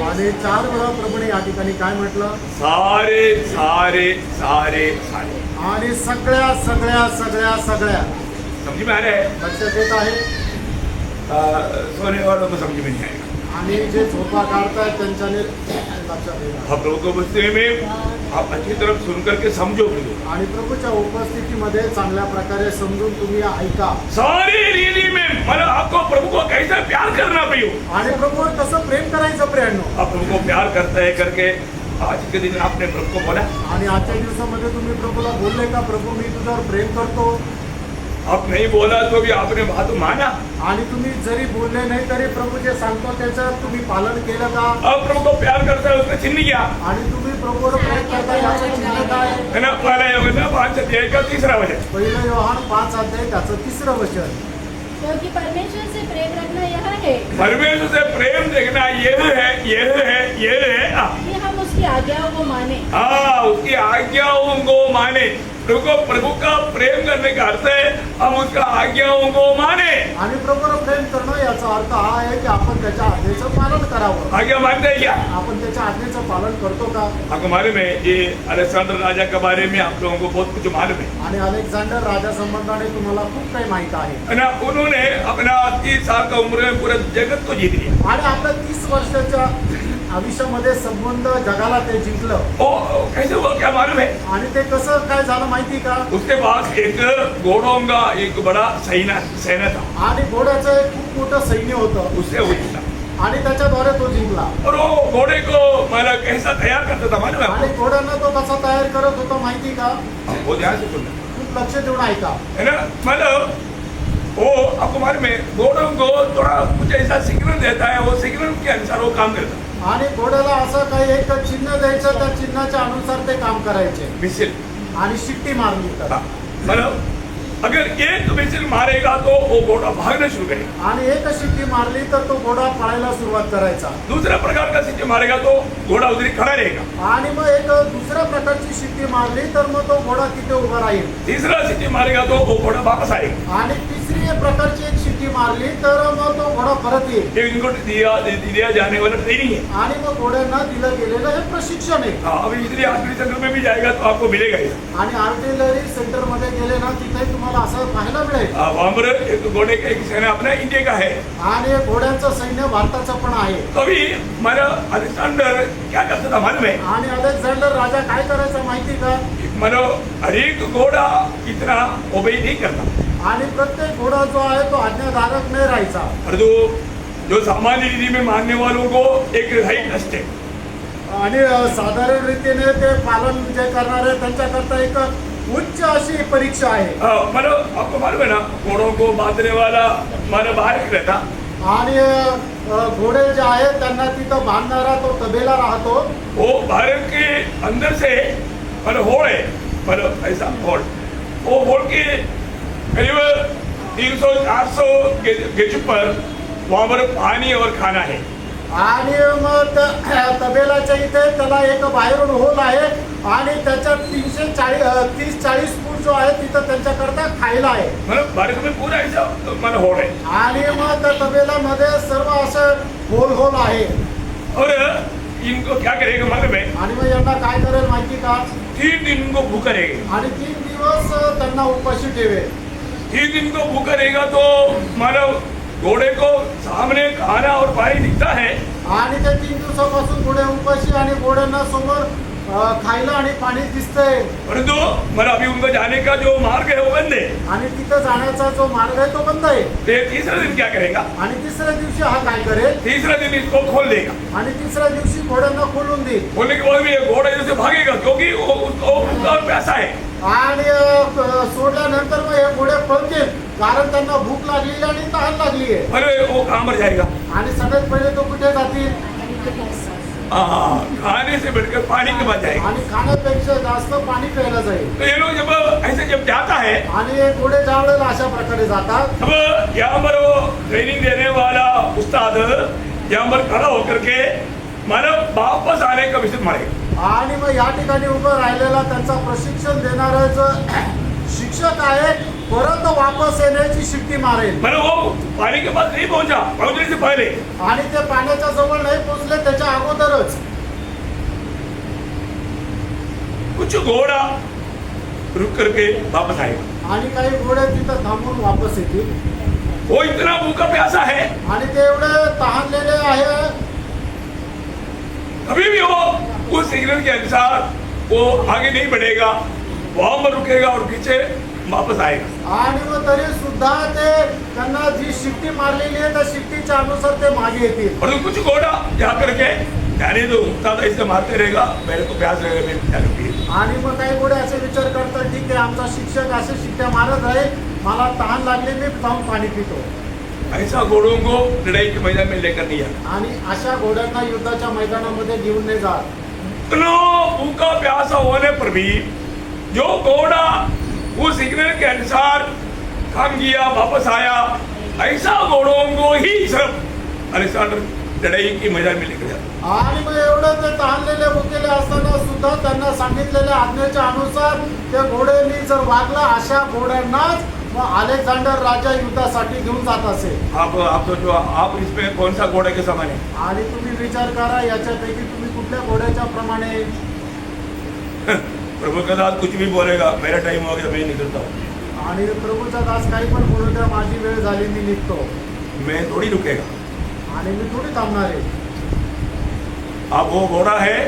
आणि 4 वेळा प्रभूने या ठिकाणी काय म्हटलं? सारे सारे सारे सारे. आणि सगळ्या सगळ्या सगळ्या सगळ्या. समझ में आ रहा है? लक्षात येत आहे. सोने वालों को समझ में नहीं आएगा. आणि जे झोपा काढतायत त्यांच्याने लक्षात येईल. आप लोगों को बसते में आप अच्छी तरफ सुन करके समझो प्रियो. आणि प्रभूच्या उपस्थितीमध्ये चांगल्या प्रकारे समजून तुम्ही ऐका. सारी रीति में मतलब आपको प्रभु को कैसे प्यार करना प्रियो. आणि प्रभूवर कसं प्रेम करायचं प्रियांनो. आप प्रभु को प्यार करते है करके आज के दिन आपने प्रभु को बोला. आणि आजच्या दिवसामध्ये तुम्ही प्रभूला बोलले का प्रभू मी तुझ्यावर प्रेम करतो. आप नहीं बोला तो भी आपने बात माना. आणि तुम्ही जरी बोलले नाही तरी प्रभू जे सांगतो त्याचं तुम्ही पालन केलं का. आप प्रभु को प्यार करता है उसका चिन्ह क्या आणि तुम्ही प्रभूवर प्रेम करता याचं चिन्ह काय. है ना. पहला योगना 5 अध्याय का 3रा वचन. 1 योहान 5 अध्याय त्याचं 3रं वचन. क्योंकि परमेश्वर से प्रेम रखना यह है परमेश्वर से प्रेम देखना ये है ये है. कि हम उसकी आज्ञाओं को माने. हाँ, उसकी आज्ञाओं को माने. प्रभु का प्रेम करने का अर्थ है हम उसका आज्ञाओं को माने. आणि प्रभूवर प्रेम करणं याचा अर्थ हा आहे की आपण त्याच्या आज्ञेचं पालन करावं. आज्ञा मानते हैं क्या? आपण त्याच्या आज्ञेचं पालन करतो का. आपको मालूम है ये अलेक्जेंडर राजा के बारे में आप लोगों को बहुत कुछ मालूम है. आणि अलेक्झांडर राजा संबंधाने तुम्हाला खूप काही माहित आहे. है ना. उन्होंने अपना 30 साल का उम्र में पूरा जगत को जीत लिया. आणि आपल्या 30 वर्षाच्या आयुष्यामध्ये संबंध जगाला ते जिंकलं. ओ कैसे हुआ क्या मालूम है? आणि ते कसं काय झालं माहिती का. उसके पास एक घोड़ों का एक बड़ा सैन्य था आणि घोड्याचं एक खूप मोठं सैन्य होतं उससे वो जीता. आणि त्याच्याद्वारे तो जिंकला. और वो घोड़े को मतलब कैसा तैयार करता था मालूम है आणि आपको? घोड्यांना तो कसा तयार करत होता माहिती का. वो ध्यान से सुनना. खूप लक्ष देऊन ऐका. है ना. मतलब वो आपको मालूम है घोड़ों को थोड़ा कुछ ऐसा सिग्नल देता है वो सिग्नल के अनुसार वो काम करता है. आणि घोड्याला असं काही एक चिन्ह द्यायचं त्या चिन्हाच्या अनुसार ते काम करायचे. मिसिल. आणि शिट्टी मारली तर. हाँ. मतलब अगर एक मिसिल मारेगा तो वो घोड़ा भागना शुरू करेगा. आणि एक शिट्टी मारली तर तो घोडा पळायला सुरुवात करायचा. दूसरा प्रकार का शिट्टी मारेगा तो घोड़ा उधर ही खड़ा रहेगा. आणि मग एक दुसऱ्या प्रकारची शिट्टी मारली तर मग तो घोडा तिथे उभा राहील. तीसरा शिट्टी मारेगा तो वो घोड़ा वापस आएगा. आणि तिसरी प्रकारची एक शिट्टी मारली तर मग तो घोडा परत येईल. ये इनको दिया जाने वाला ट्रेनिंग है. आणि मग घोड्यांना दिलं गेलेलं हे प्रशिक्षण आहे. हाँ, अभी इसलिए आर्टिलरी सेंटर में भी जाएगा तो आपको मिलेगा ये. आणि आर्टिलरी सेंटर मध्ये गेले ना तिथे तुम्हाला असं पाहायला मिळेल. वहाँ पर एक घोड़े का एक सेना अपना इंडिया का है. आणि घोड्यांचं सैन्य भारताचं पण आहे. तो अभी हमारा अलेक्जेंडर क्या करता था मालूम है? आणि अलेक्झांडर राजा काय करायचा माहिती का. मानो हर एक घोड़ा इतना ओबे नहीं करता. आणि प्रत्येक घोडा जो आहे तो आज्ञाधारक नाही राहायचा. और जो सामान्य रीति में मानने वालों को एक राइट टेस्ट है. आणि साधारण रीतीने ते पालन जे करणारे त्यांच्याकरता एक उच्च अशी परीक्षा आहे. मतलब आपको मालूम है ना घोड़ों को बांधने वाला मानो बाहर एक रहता. आणि घोडे जे आहेत त्यांना तिथं बांधणारा तो तबेला राहतो. वो भारत के अंदर से मतलब होड़ है मतलब ऐसा हॉल, वो हॉल के करीब 300-400 गेज पर वहाँ पर पानी और खाना है। आणि मग तबेलाच्या इथे त्याला एक बाहेरून होल आहे आणि त्याच्यात 30-40 फूट जो आहे तिथं त्यांच्याकरता खायला आहे मतलब भारत में पूरा ऐसा मतलब हॉल है। आणि मग त्या तबेलामध्ये सर्व असं होल आहे और इनको क्या करेगा मालूम है? आणि मग यांना काय करेल माहिती का 3 दिन इनको भूखा रहेगा। आणि 3 दिवस त्यांना उपाशी ठेवेल 3 दिन को भूखा रहेगा तो मानव घोड़े को सामने खाना और पानी दिखता है, आणि त्या 3 दिवसापासून घोडे उपाशी आणि घोड्यांना समोर खायला आणि पाणी दिसतंय परंतु मतलब अभी उनको जाने का जो मार्ग है वो बंद है। आणि तिथं जाण्याचा जो मार्ग आहे तो बंद आहे तो तीसरा दिन क्या करेगा? आणि तिसऱ्या दिवशी हा काय करेल तीसरा दिन इसको खोल देगा। आणि तिसऱ्या दिवशी घोड्यांना खोलून देईल खोलने के बाद भी ये घोड़ा इधर से भागेगा क्योंकि वो उसको भूखा और प्यासा है। आणि सोडल्यानंतर मग हे घोडे पळतील कारण त्यांना भूक लागलेली आणि तहान लागली आहे अरे वो कहाँ पर जाएगा? आणि सगळ्यात पहिले तो कुठे जातील खाने से बढ़कर पानी के बाद जाएगा। आणि खाण्यापेक्षा जास्त पाणी प्यायला जाईल तो ये लोग जब ऐसे जब जाता है आणि हे घोडे ज्या वेळेला अशा प्रकारे जातात तब यहाँ पर वो ट्रेनिंग देने वाला उस्ताद यहाँ पर खड़ा होकर के मानव वापस आने का विषय मारेगा। आणि मग या ठिकाणी उभं राहिलेला त्यांचा प्रशिक्षण देणारा जो शिक्षक आहे परत वापस येण्याची शिट्टी मारेल मतलब वो पानी के पास नहीं पहुंचा, पहुंचने से पहले आणि ते पाण्याच्या जवळ नाही पोहोचले त्याच्या अगोदरच कुछ घोड़ा रुक करके वापस आएगा। आणि काही घोडे तिथं थांबून वापस येतील वो इतना भूखा प्यासा है, आणि ते एवढे तहानलेले आहे कभी भी वो उस सिग्नल के अनुसार वो आगे नहीं बढ़ेगा, वहां पर रुकेगा और पीछे वापस आएगा। आणि मग तरी सुद्धा ते त्यांना जी शिट्टी मारलेली आहे त्या शिट्टीच्या अनुसार ते मागे येतील और कुछ घोड़ा जा करके जाने दो, उस्ताद ऐसे मारते रहेगा, मेरे को प्यास लगेगा, मैं क्या करूँ? आणि मग काही घोडे असे विचार करतात ठीक आहे आमचा शिक्षक असे शिट्ट्या मारत आहे मला तहान लागली मी जाऊन पाणी पितो ऐसा घोड़ों को लड़ाई के मैदान में लेकर नहीं आना। आणि अशा घोड्यांना युद्धाच्या मैदानामध्ये घेऊन नाही जात इतना भूखा प्यासा होने पर भी जो घोड़ा वो सिग्नल के अनुसार काम किया वापस आया, ऐसा घोड़ों को ही सब अलेक्जेंडर लड़ाई की मैदान में लेकर जाता। आणि मग एवढं ते तहानलेले भुकेले असताना सुद्धा त्यांना सांगितलेल्या आज्ञेच्या अनुसार त्या घोड्यांनी जर वागला अशा घोड्यांनाच मग अलेक्झांडर राजा युद्धासाठी घेऊन जात असे आप तो जो आप इसमें कौन सा घोड़े के समान है? आणि तुम्ही विचार करा याच्यापैकी तुम्ही कुठल्या घोड्याच्या प्रमाणे प्रभु का दास कुछ भी बोलेगा, मेरा टाइम हो गया, मैं निकलता हूँ। आणि प्रभूचा दास काही पण बोलू द्या माझी वेळ झाली मी निघतो मैं थोड़ी रुकेगा। आणि मी थोडी थांबणार आहे आप वो घोड़ा है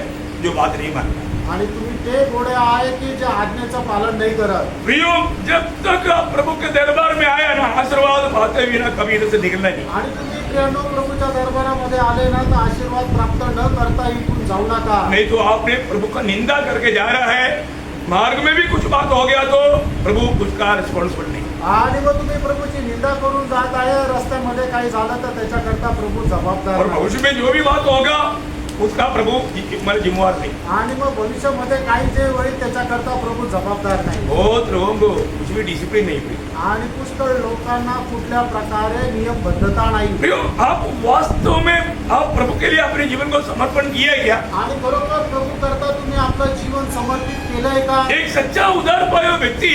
जो बात नहीं मानता। आणि तुम्ही ते घोडे आहे की जे आज्ञेचं पालन नाही करत प्रियो, जब तक आप प्रभु के दरबार में आया ना, आशीर्वाद पाते बिना कभी इधर से निकलना नहीं। आणि तुम्ही प्रियानो प्रभूच्या दरबारामध्ये आले ना तर आशीर्वाद प्राप्त न करता इथून जाऊ नका नहीं तो आपने प्रभु का निंदा करके जा रहा है, मार्ग में भी कुछ बात हो गया तो प्रभु उसका रिस्पॉन्सिबल नहीं। आणि मग तुम्ही प्रभूची निंदा करून जात आहे रस्त्यामध्ये काही झालं तर त्याच्याकरता प्रभू जबाबदार और नाही. भविष्य में जो भी बात होगा उसका प्रभु मतलब जिम्मेवार नहीं। आणि मग भविष्यामध्ये काही जे होईल त्याच्याकरता प्रभू जबाबदार नाही बहुत लोगों को कुछ भी डिसिप्लिन नहीं हुई। आणि पुष्कळ लोकांना कुठल्या प्रकारे नियमबद्धता नाही प्रियो, आप वास्तव में आप प्रभु के लिए अपने जीवन को समर्पण किया है क्या? आणि बरोबर प्रभू करता तुम्ही आपलं जीवन समर्पित केलंय का एक सच्चा उदार पाया व्यक्ति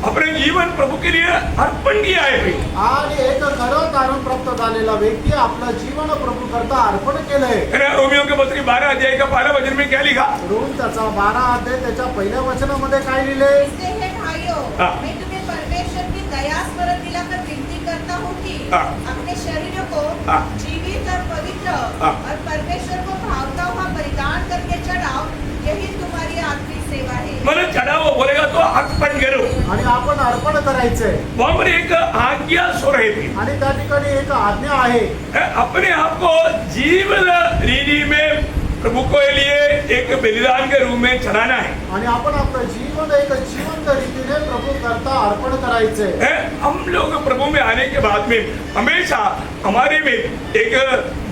अपने जीवन प्रभु के लिए अर्पण किया है प्रियो। आणि एक खरं तारण प्राप्त झालेला व्यक्ती आपलं जीवन प्रभु करता अर्पण केलंय है ना? रोमियो के पत्री 12 अध्याय का पहला वचन में क्या लिखा? रोम त्याचा 12 अध्याय त्याच्या पहिल्या वचनामध्ये काय लिहिले इसलिए हे भाइयों, हाँ। मैं तुम्हें परमेश्वर की दया स्मरण दिलाकर विनती करता हूँ कि हाँ। अपने शरीरों को हाँ। जीवित और पवित्र हाँ। और परमेश्वर को भावता हुआ बलिदान करके चढ़ाओ, यही तुम्हारी आखिरी सेवा है। मतलब चढ़ाओ बोलेगा तो अर्पण करो। आणि आपण अर्पण करायचंय वहां पर एक आज्ञा सो रही थी, आणि त्या ठिकाणी एक आज्ञा आहे अपने आप को जीवन रीति में प्रभु के लिए एक बलिदान के रूप में चढ़ाना है। आणि आपण आपलं जीवन एक जिवंत रीतीने प्रभू करता अर्पण करायचंय है? हम लोग प्रभु में आने के बाद में हमेशा हमारे में एक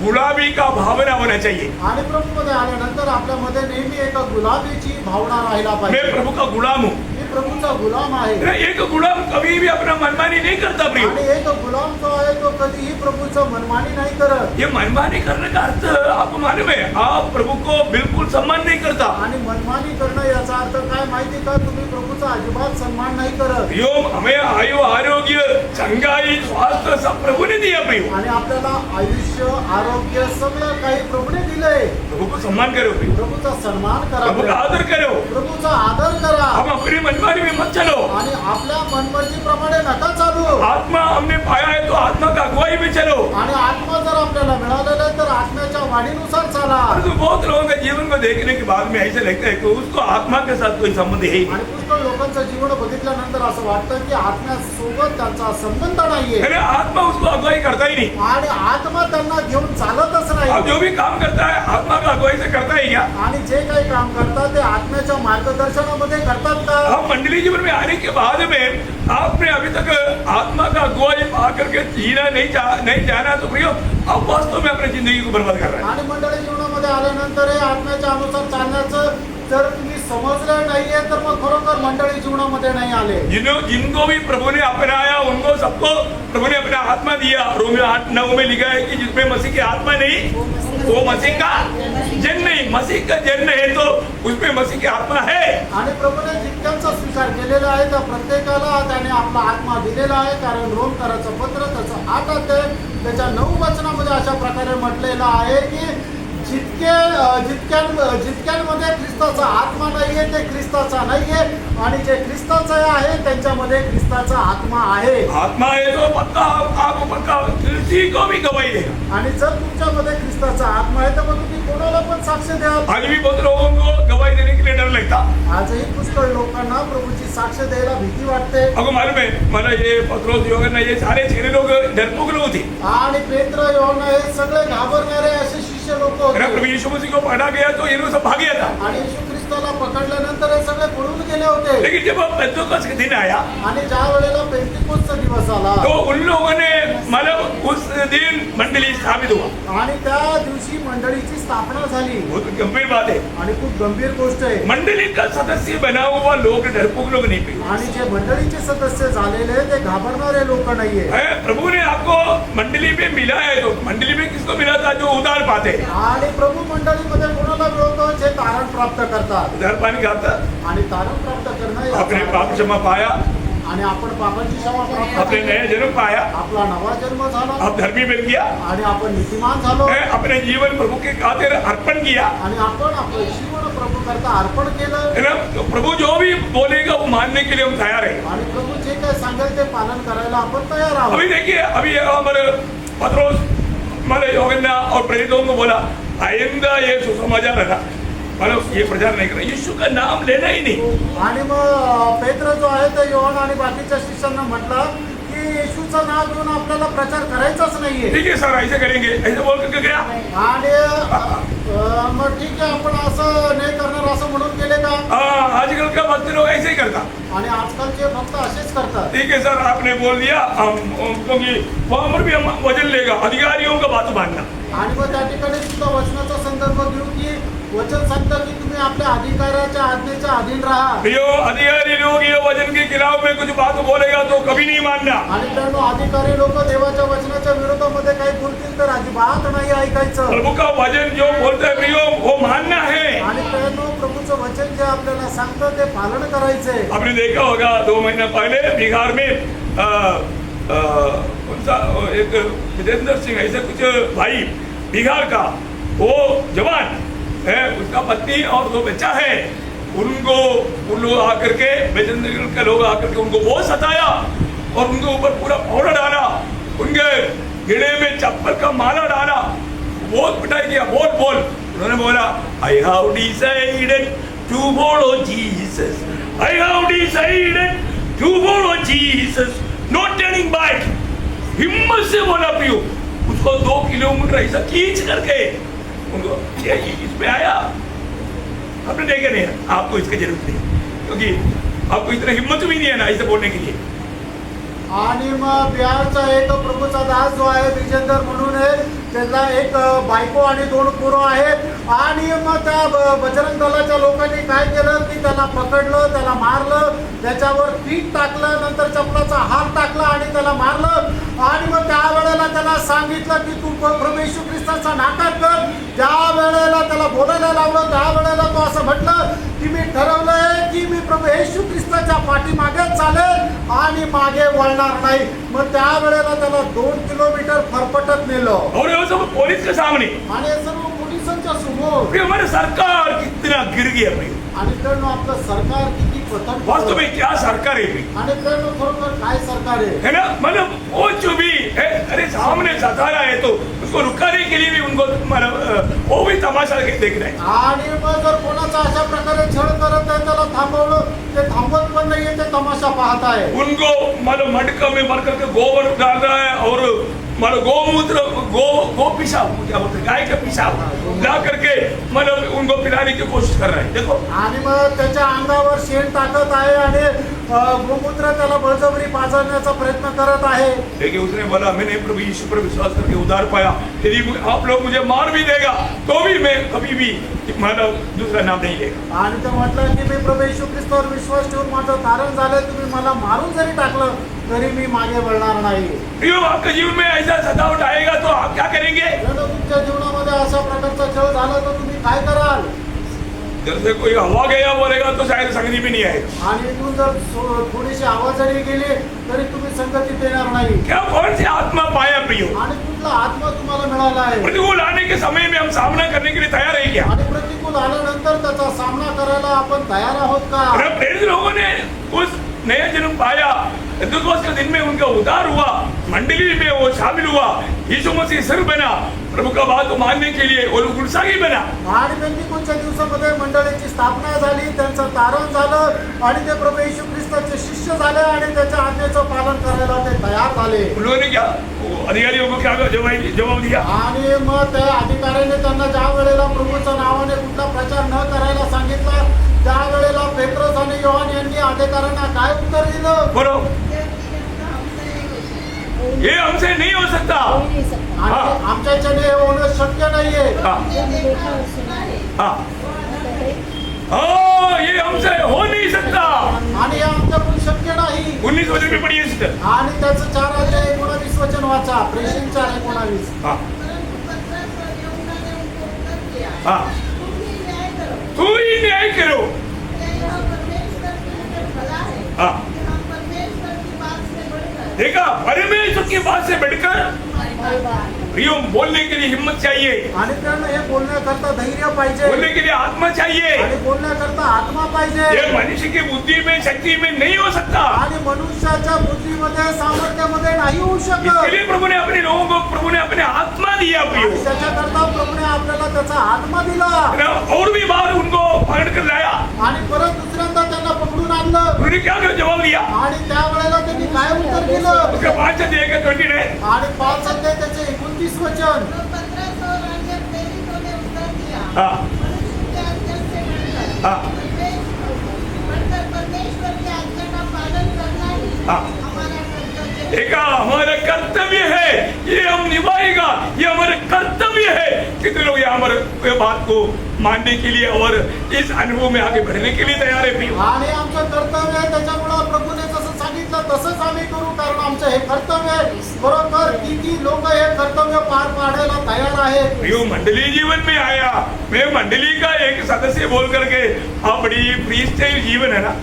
गुलाबी का भावना होना चाहिए। आणि प्रभूमध्ये आल्यानंतर आपल्यामध्ये नेहमी एक गुलाबीची भावना राहायला मैं पाहिजे प्रभु का गुलाम हूँ, मी प्रभूचा गुलाम आहे एक गुलाम कभी भी अपना मनमानी नहीं करता प्रियो। आणि एक गुलाम जो आहे तो कधीही प्रभूचं मनमानी नाही करत ये मनमानी करने का अर्थ आपको मालूम है, आप प्रभु को बिल्कुल सम्मान नहीं करता। आणि मनमानी करणं याचा अर्थ काय माहिती का तुम्ही प्रभूचा अजिबात सन्मान नाही करत प्रियो, हमें आयु आरोग्य चंगाई स्वास्थ्य सब प्रभु ने दिया प्रियो। आणि आपल्याला आयुष्य आरोग्य सगळं काही प्रभूने दिलंय प्रभु को सम्मान करो प्रियो, प्रभूचा सन्मान करा प्रभु का आदर करो। प्रभूचा आदर करा हम अपनी मनमानी में मत चलो। आणि आपल्या मनमर्जीप्रमाणे नका चालू आत्मा हमने पाया है तो आत्मा का अगुवाई में चलो। आणि आत्मा जर आपल्याला मिळालेला आहे तर आत्म्याच्या वाणीनुसार चाला परंतु बहुत लोगों के जीवन को देखने के बाद में ऐसे लगता है कि उसको आत्मा के साथ कोई संबंध है ही नहीं। आणि पुष्कळ लोकांचं जीवन बघितल्यानंतर असं वाटतं की आत्म्यासोबत त्यांचा संबंध नाहीये अरे आत्मा उसको अगुवाई करता ही नहीं। आणि आत्मा त्यांना घेऊन चालतच अब नाही जो भी काम करता है आत्मा का अगुवाई से करता है क्या? आणि जे काही काम करतात ते आत्म्याच्या मार्गदर्शनामध्ये करतात का हम मंडली जीवन में आने के बाद में आपने अभी तक आत्मा का अगुवाई पा करके जीना नहीं जाना तो प्रियो अब वास्तव में अपनी जिंदगी को बर्बाद कर रहा है। आणि मंडळी जीवनामध्ये आल्यानंतर हे आत्म्याच्या अनुसार चालण्याचं जर तुम्ही समजलं नाहीये तर मग खरोखर मंडळी जीवनामध्ये नाही आले जिनको भी प्रभु ने अपनाया उनको सबको प्रभु ने अपना आत्मा दिया। रोमियो 8:9 में लिखा है कि जिसमें मसीह की आत्मा नहीं वो मसीह का जन नहीं, मसीह का जन है तो उसमें मसीह की आत्मा है। आणि प्रभूने जितक्यांचा स्वीकार केलेला आहे त्या प्रत्येकाला त्याने आपला आत्मा दिलेला आहे कारण रोमकराचं पत्र त्याचं 8 अध्याय त्याच्या 9 वचनामध्ये अशा प्रकारे म्हटलेलं आहे की जितक्यांमध्ये ख्रिस्ताचा आत्मा नाहीये ते ख्रिस्ताचा नाहीये आणि जे ख्रिस्ताचा आहे त्यांच्यामध्ये ख्रिस्ताचा आत्मा आहे। आत्मा है तो पक्का आपको पक्का किसी को भी गवाही देगा। आणि जर तुमच्यामध्ये ख्रिस्ताचा आत्मा आहे तर मग तुम्ही कोणाला पण साक्ष द्याल। आज भी बहुत लोगों को गवाही देने के लिए डर लगता। आजही पुष्कळ लोकांना प्रभूची साक्ष द्यायला भीती वाटते। आपको मालूम है मला ये पत्रोस योगन ये सारे छेने लोग डरपोक लोग थे। आणि पेत्र योहना हे सगळे घाबरणारे असे शिष्य लोक अगर होते प्रभु यीशु मसीह को पकड़ा गया तो ये लोग सब भाग गया था। आणि येशू ख्रिस्ताला पकडल्यानंतर हे सगळे पळून गेले होते लेकिन जब पेंतुकोस का दिन आया आणि ज्या वेळेला पेंतिकोसचा दिवस आला तो उन लोगों ने मतलब उस दिन मंडली स्थापित हुआ। आणि त्या दिवशी मंडळीची स्थापना झाली बहुत गंभीर बात है। आणि खूप गंभीर गोष्ट आहे मंडली का सदस्य बना हुआ लोग डरपोक लोग नहीं पे। आणि जे मंडळीचे सदस्य झालेले ते घाबरणारे लोक नाहीये प्रभु ने आपको मंडली में मिला है तो मंडली में किसको मिला था जो उदार पाते हैं। आणि प्रभू मंडळीमध्ये कोणाला मिळवतो जे तारण प्राप्त करतात उदार पानी खाता आणि तारण प्राप्त करणं अपने याचा पाप अर्थ. क्षमा पाया, आणि आपण पापाची क्षमा प्राप्त अपने केली. नया जन्म पाया, आपला नवा जन्म झाला आप धर्मी बन गया, आणि आपण नीतिमान झालो अपने जीवन प्रभु के खातिर अर्पण किया आणि आपण आपलं जीवन प्रभू करता अर्पण केलं है ना। तो प्रभु जो भी बोलेगा वो मानने के लिए हम तैयार है। आणि प्रभू जे काय सांगेल ते पालन करायला आपण तयार आहोत अभी देखिए अभी हमारे पत्रोस हमारे योगन्ना और प्रेरितों को बोला आइंदा ये सुसमाचार है ना, मतलब ये प्रचार नहीं करना, यीशु का नाम लेना ही नहीं। आणि मग पेत्र जो आहे ते योहन आणि बाकीच्या शिष्यांना म्हटलं की येशूचं नाव घेऊन आपल्याला प्रचार करायचाच नाहीये ठीक है सर ऐसे करेंगे, ऐसे बोल करके गया। आणि मग ठीक आहे आपण असं नाही करणार असं म्हणून केले का आजकल का भक्त लोग ऐसे ही करता। आणि आजकालचे भक्त असेच करतात ठीक है सर आपने बोल दिया हम क्योंकि वहां पर भी हम वचन लेगा अधिकारियों का बात मानना। आणि मग त्या ठिकाणी सुद्धा वचनाचा संदर्भ घेऊ की वचन सांगतं की तुम्ही आपल्या अधिकाराच्या आज्ञेच्या अधीन राहा जो अधिकारी लोग ये वचन के खिलाफ में कुछ बात बोलेगा तो कभी नहीं मानना। आणि त्यानं अधिकारी लोक देवाच्या वचनाच्या विरोधामध्ये काही बोलतील तर अजिबात नाही ऐकायचं प्रभु का वचन जो बोलता है प्रियो वो मानना है। आणि त्यानं प्रभूचं वचन जे आपल्याला सांगतं ते पालन करायचंय आपने देखा होगा 2 महीना पहले बिहार में उनका एक विजेंद्र सिंह ऐसे कुछ भाई बिहार का वो जवान है, उसका पत्नी और 2 बच्चा है, उनको उन लोग आकर के विजेंद्र के लोग आकर के उनको बहुत सताया और उनके ऊपर पूरा पाउडर डाला, उनके गिड़े में चप्पल का माला डाला, बहुत पिटाई किया। बोल उन्होंने बोला I have decided to follow Jesus, I have decided to follow Jesus, no turning back. हिम्मत से बोला प्रियो, उसको 2 किलोमीटर ऐसा खींच करके उनको ये इसमें आया। आपने देखा नहीं, आपको इसकी जरूरत नहीं क्योंकि आपको इतना हिम्मत भी नहीं है ना ऐसे बोलने के लिए। आणि मग बिहारचा एक प्रभूचा दास जो आहे विजेंदर म्हणून आहे त्याला एक बायको आणि 2 पोरं आहे. आणि मग त्या बजरंग दलाच्या लोकांनी काय केलं की त्याला पकडलं, त्याला मारलं, त्याच्यावर पीठ टाकलं, नंतर चपलाचा हार टाकला आणि त्याला मारलं. आणि मग त्यावेळेला त्याला सांगितलं की तू प्रभू येशू ख्रिस्ताचा नाकार कर. ज्या वेळेला त्याला बोलायला लावलं त्यावेळेला तो असं म्हटलं की मी ठरवलंय की मी प्रभू येशू ख्रिस्ताच्या पाठीमागेच चालेल आणि मागे वळणार नाही. मग त्यावेळेला त्याला 2 किलोमीटर फरफटत नेलं और ये सब पुलिस के सामने आणि हे सर्व पोलिसांच्या समोर. प्रियो, हमारी सरकार कितना गिर गई है प्रियो। आणि त्यानं आपलं सरकार किती पतन वास्तव में क्या सरकार है प्रियो? आणि त्यानं खरोखर काय सरकार आहे. है ना, मतलब वो जो भी है, अरे सामने सता रहा है तो उसको रुकाने के लिए भी उनको मतलब वो भी तमाशा देख रहे हैं। आणि मग जर कोणाचा अशा प्रकारे छळ करत आहे त्याला थांबवलं, ते थांबवत पण नाहीये, ते तमाशा पाहत आहे. उनको मतलब मटका में भर करके गोबर डाल रहा है और मतलब गोमूत्र गो पिशाब, क्या बोलते हैं, गाय का पिशाब ला करके मतलब उनको पिलाने की कोशिश कर रहे हैं। देखो, आणि मग त्याच्या अंगावर शेण टाकत आहे आणि गोमूत्र त्याला बळजबरी पाजरण्याचा प्रयत्न करत आहे. देखिए उसने बोला मैंने प्रभु यीशु पर विश्वास करके उद्धार पाया, यदि आप लोग मुझे मार भी देगा तो भी मैं कभी भी मतलब दूसरा नाम नहीं लेगा। आणि ते म्हटलं की मी प्रभू येशू ख्रिस्तावर विश्वास ठेवून माझं तारण झालंय, तुम्ही मला मारून जरी टाकलं तरी मी मागे वळणार नाही. प्रियो, आपके जीवन में ऐसा सतावट आएगा तो आप क्या करेंगे? जर तुमच्या जीवनामध्ये अशा प्रकारचा छळ झाला तर तुम्ही काय कराल. जैसे कोई हवा गया बोलेगा तो शायद संगति भी नहीं आएगा। आणि इथून जर थोडीशी आवाजडी गेली तरी तुम्ही संगतीत येणार नाही. क्या कौन सी आत्मा पाया प्रियो? आणि कुठला आत्मा तुम्हाला मिळाला आहे. प्रतिकूल आने के समय में हम सामना करने के लिए तैयार है क्या? आणि प्रतिकूल आल्यानंतर त्याचा सामना करायला आपण तयार आहोत का. और प्रेरित लोगों ने उस नया जन्म पाया, दुर्गोस के दिन में उनका उद्धार हुआ, मंडली में वो शामिल हुआ, यीशु मसीह सिर बना, प्रभु का बात को मानने के लिए वो लोग उत्साही बना। आणि पेंटिकोस्टच्या दिवसामध्ये मंडळीची स्थापना झाली, त्यांचं तारण झालं आणि ते प्रभू येशू ख्रिस्ताचे शिष्य झाले आणि त्याच्या आज्ञेचं पालन करायला ते तयार झाले. उन लोगों ने क्या, वो अधिकारियों को क्या जवाब दिया? आणि मग त्या अधिकाऱ्याने त्यांना ज्या वेळेला प्रभूच्या नावाने कुठला प्रचार न करायला सांगितला त्यावेळेला पेट्रोस आणि योहान यांनी अधिकाऱ्यांना काय उत्तर दिलं. बोलो, ये हमसे नहीं हो सकता। आणि आमच्याच्याने हे होणं शक्य नाहीये. हाँ, हाँ, ये हमसे हो नहीं सकता। आणि हे आमच्याकडून शक्य नाही. 19 वचन में पढ़िए सिस्टर। आणि त्याचं 4:19 वचन वाचा, प्रेषण 4:19. हाँ, हाँ, तू ही न्याय करो। हाँ, देखा, परमेश्वर की बात से बढ़कर प्रियो बोलने के लिए हिम्मत चाहिए, आणि त्यांना हे बोलण्याकरता धैर्य पाहिजे बोलने के लिए आत्मा चाहिए। आणि बोलण्याकरता आत्मा पाहिजे. ये मनुष्य की बुद्धि में, शक्ति में नहीं हो सकता। आणि मनुष्याच्या बुद्धीमध्ये, सामर्थ्यामध्ये नाही होऊ शकत. इसके लिए प्रभु ने अपने लोगों को, प्रभु ने अपने आत्मा दिया प्रियो, आणि त्याच्याकरता प्रभूने आपल्याला त्याचा आत्मा दिला. और भी बार उनको पकड़ कर लाया। आणि परत दुसऱ्यांदा त्यांना पकडून आणलं. उन्होंने क्या जवाब दिया? आणि त्यावेळेला त्यांनी काय उत्तर दिलं. उसके 5:29 आणि 5 अध्याय त्याचे 29 वचन. हाँ, हाँ, हाँ, देखा, हमारा कर्तव्य है, ये हम निभाएगा, ये हमारे कर्तव्य है। कितने लोग यहाँ हमारे बात को मानने के लिए और इस अनुभव में आगे बढ़ने के लिए तैयार है प्रियो? आणि आमचं कर्तव्य आहे, त्याच्यामुळं प्रभूने जसं सांगितलं तसंच आम्ही करू, कारण आमचं हे कर्तव्य आहे. बरोबर किती लोक हे कर्तव्य पार पाडायला तयार आहेत. प्रियो, मंडली जीवन में आया, मैं मंडली का एक सदस्य बोल करके आप बड़ी फ्री स्टाइल जीवन है ना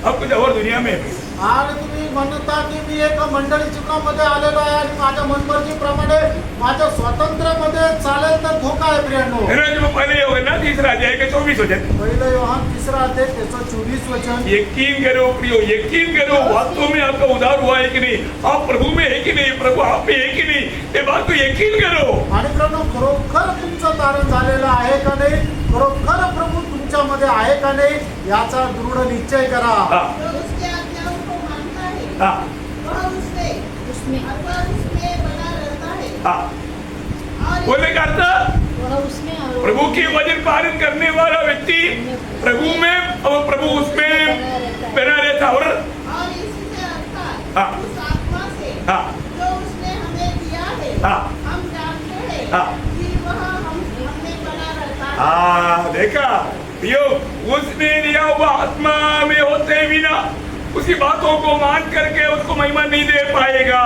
अब कुछ और दुनिया में है। आणि तुम्ही म्हणता की मी एक मंडळी जीवनामध्ये आलेलो आहे आणि माझ्या मनमर्जीप्रमाणे माझ्या स्वातंत्र्यामध्ये चालेल तर धोका आहे प्रियांनो. जो पहले होगा ना 3 अध्याय के 24 वचन, पहिलं योहान 3 अध्याय त्याचं 24 वचन. यकीन करो प्रियो, यकीन करो, वास्तव में आपका उद्धार हुआ है कि नहीं, आप प्रभु में है कि नहीं, प्रभु आप में है कि नहीं, ये बात को यकीन करो. आणि प्रियांनो, खरोखर तुमचं तारण झालेलं आहे का नाही, खरोखर प्रभू तुमच्यामध्ये आहे का नाही याचा दृढ निश्चय करा. हाँ, बोलने का अर्थ, प्रभु की वचन पालन करने वाला व्यक्ति प्रभु में और प्रभु उसमें बना रहता। और हाँ, हाँ, हाँ, हाँ। कि वह हमने बना रहता है। देखा प्रियो, उसने दिया हुआ आत्मा में होते भी ना उसकी बातों को मान करके उसको महिमा नहीं दे पाएगा।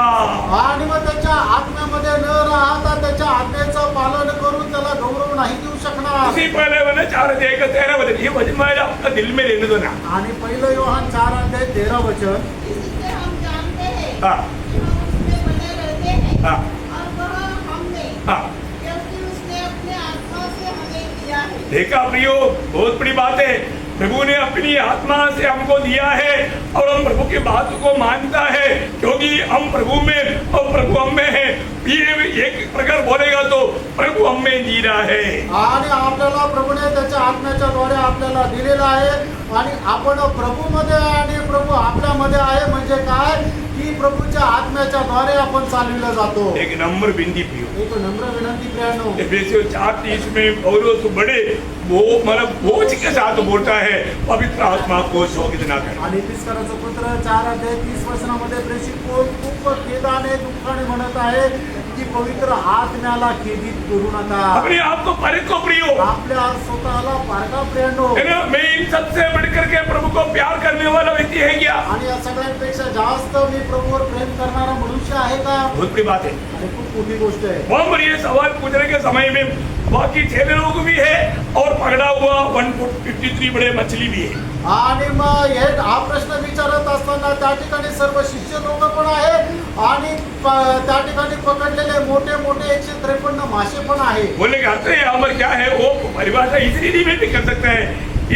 आणि मग त्याच्या आत्म्यामध्ये न राहता त्याच्या आज्ञेचं पालन करून त्याला गौरव नाही देऊ शकणार. उसी पहले मैंने 4:13 ये वचन मैं आपका दिल में रहने दो ना। आणि पहिलं योहान 4:13 इससे हम जानते हैं हाँ। कि हम उसमें बने रहते हैं हाँ। और वह हमने, हाँ। क्योंकि उसने अपने आत्मा से हमें दिया है। देखा प्रियो, बहुत बड़ी बात है। प्रभु ने अपनी आत्मा से हमको दिया है और हम प्रभु की बात को मानता है क्योंकि हम प्रभु में और प्रभु हम में है। ये एक प्रकार बोलेगा तो प्रभु हम में जी रहा है। आणि आपल्याला प्रभूने त्याच्या आत्म्याच्या द्वारे आपल्याला दिलेला आहे आणि आपण प्रभूमध्ये आहे आणि प्रभू आपल्यामध्ये आहे. म्हणजे काय की प्रभूच्या आत्म्याच्या द्वारे आपण चालविलं जातो. एक नंबर बिंदी प्रियो, एक नम्र विनंती प्रियानो, एफेसियों 4:30 में पौलुस बड़े वो मतलब बोझ के साथ बोलता है पवित्र आत्मा को शोकित ना कर। आणि इफिसकराचं पत्र 4:30 प्रेषित पौल खूप खेदाने दुःखाने म्हणत आहे की पवित्र आत्म्याला खेदित करू नका. अपने आप को परखो प्रियो, आपल्या स्वतःला पारखा प्रियानो. है ना। मैं इन सबसे बढ़कर के प्रभु को प्यार करने वाला व्यक्ति है क्या? आणि या सगळ्यांपेक्षा जास्त मी प्रभूवर प्रेम करणारा मनुष्य आहे का? बहुत बड़ी बात है। आणि खूप मोठी गोष्ट आहे. वहाँ पर ये सवाल पूछने के समय में बाकी 6 लोग भी है और पकड़ा हुआ 153 बड़े मछली भी है। आणि मग हे हा प्रश्न विचारत असताना त्या ठिकाणी सर्व शिष्य लोक पण आहेत आणि त्या ठिकाणी पकडलेले मोठे मोठे 153 मासे पण आहे. बोलने का अर्थ यहाँ पर क्या है, वो परिभाषा इसीलिए में भी कर सकते हैं,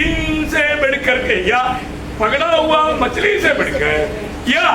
इनसे बढ़कर के या पकड़ा हुआ मछली से बढ़कर या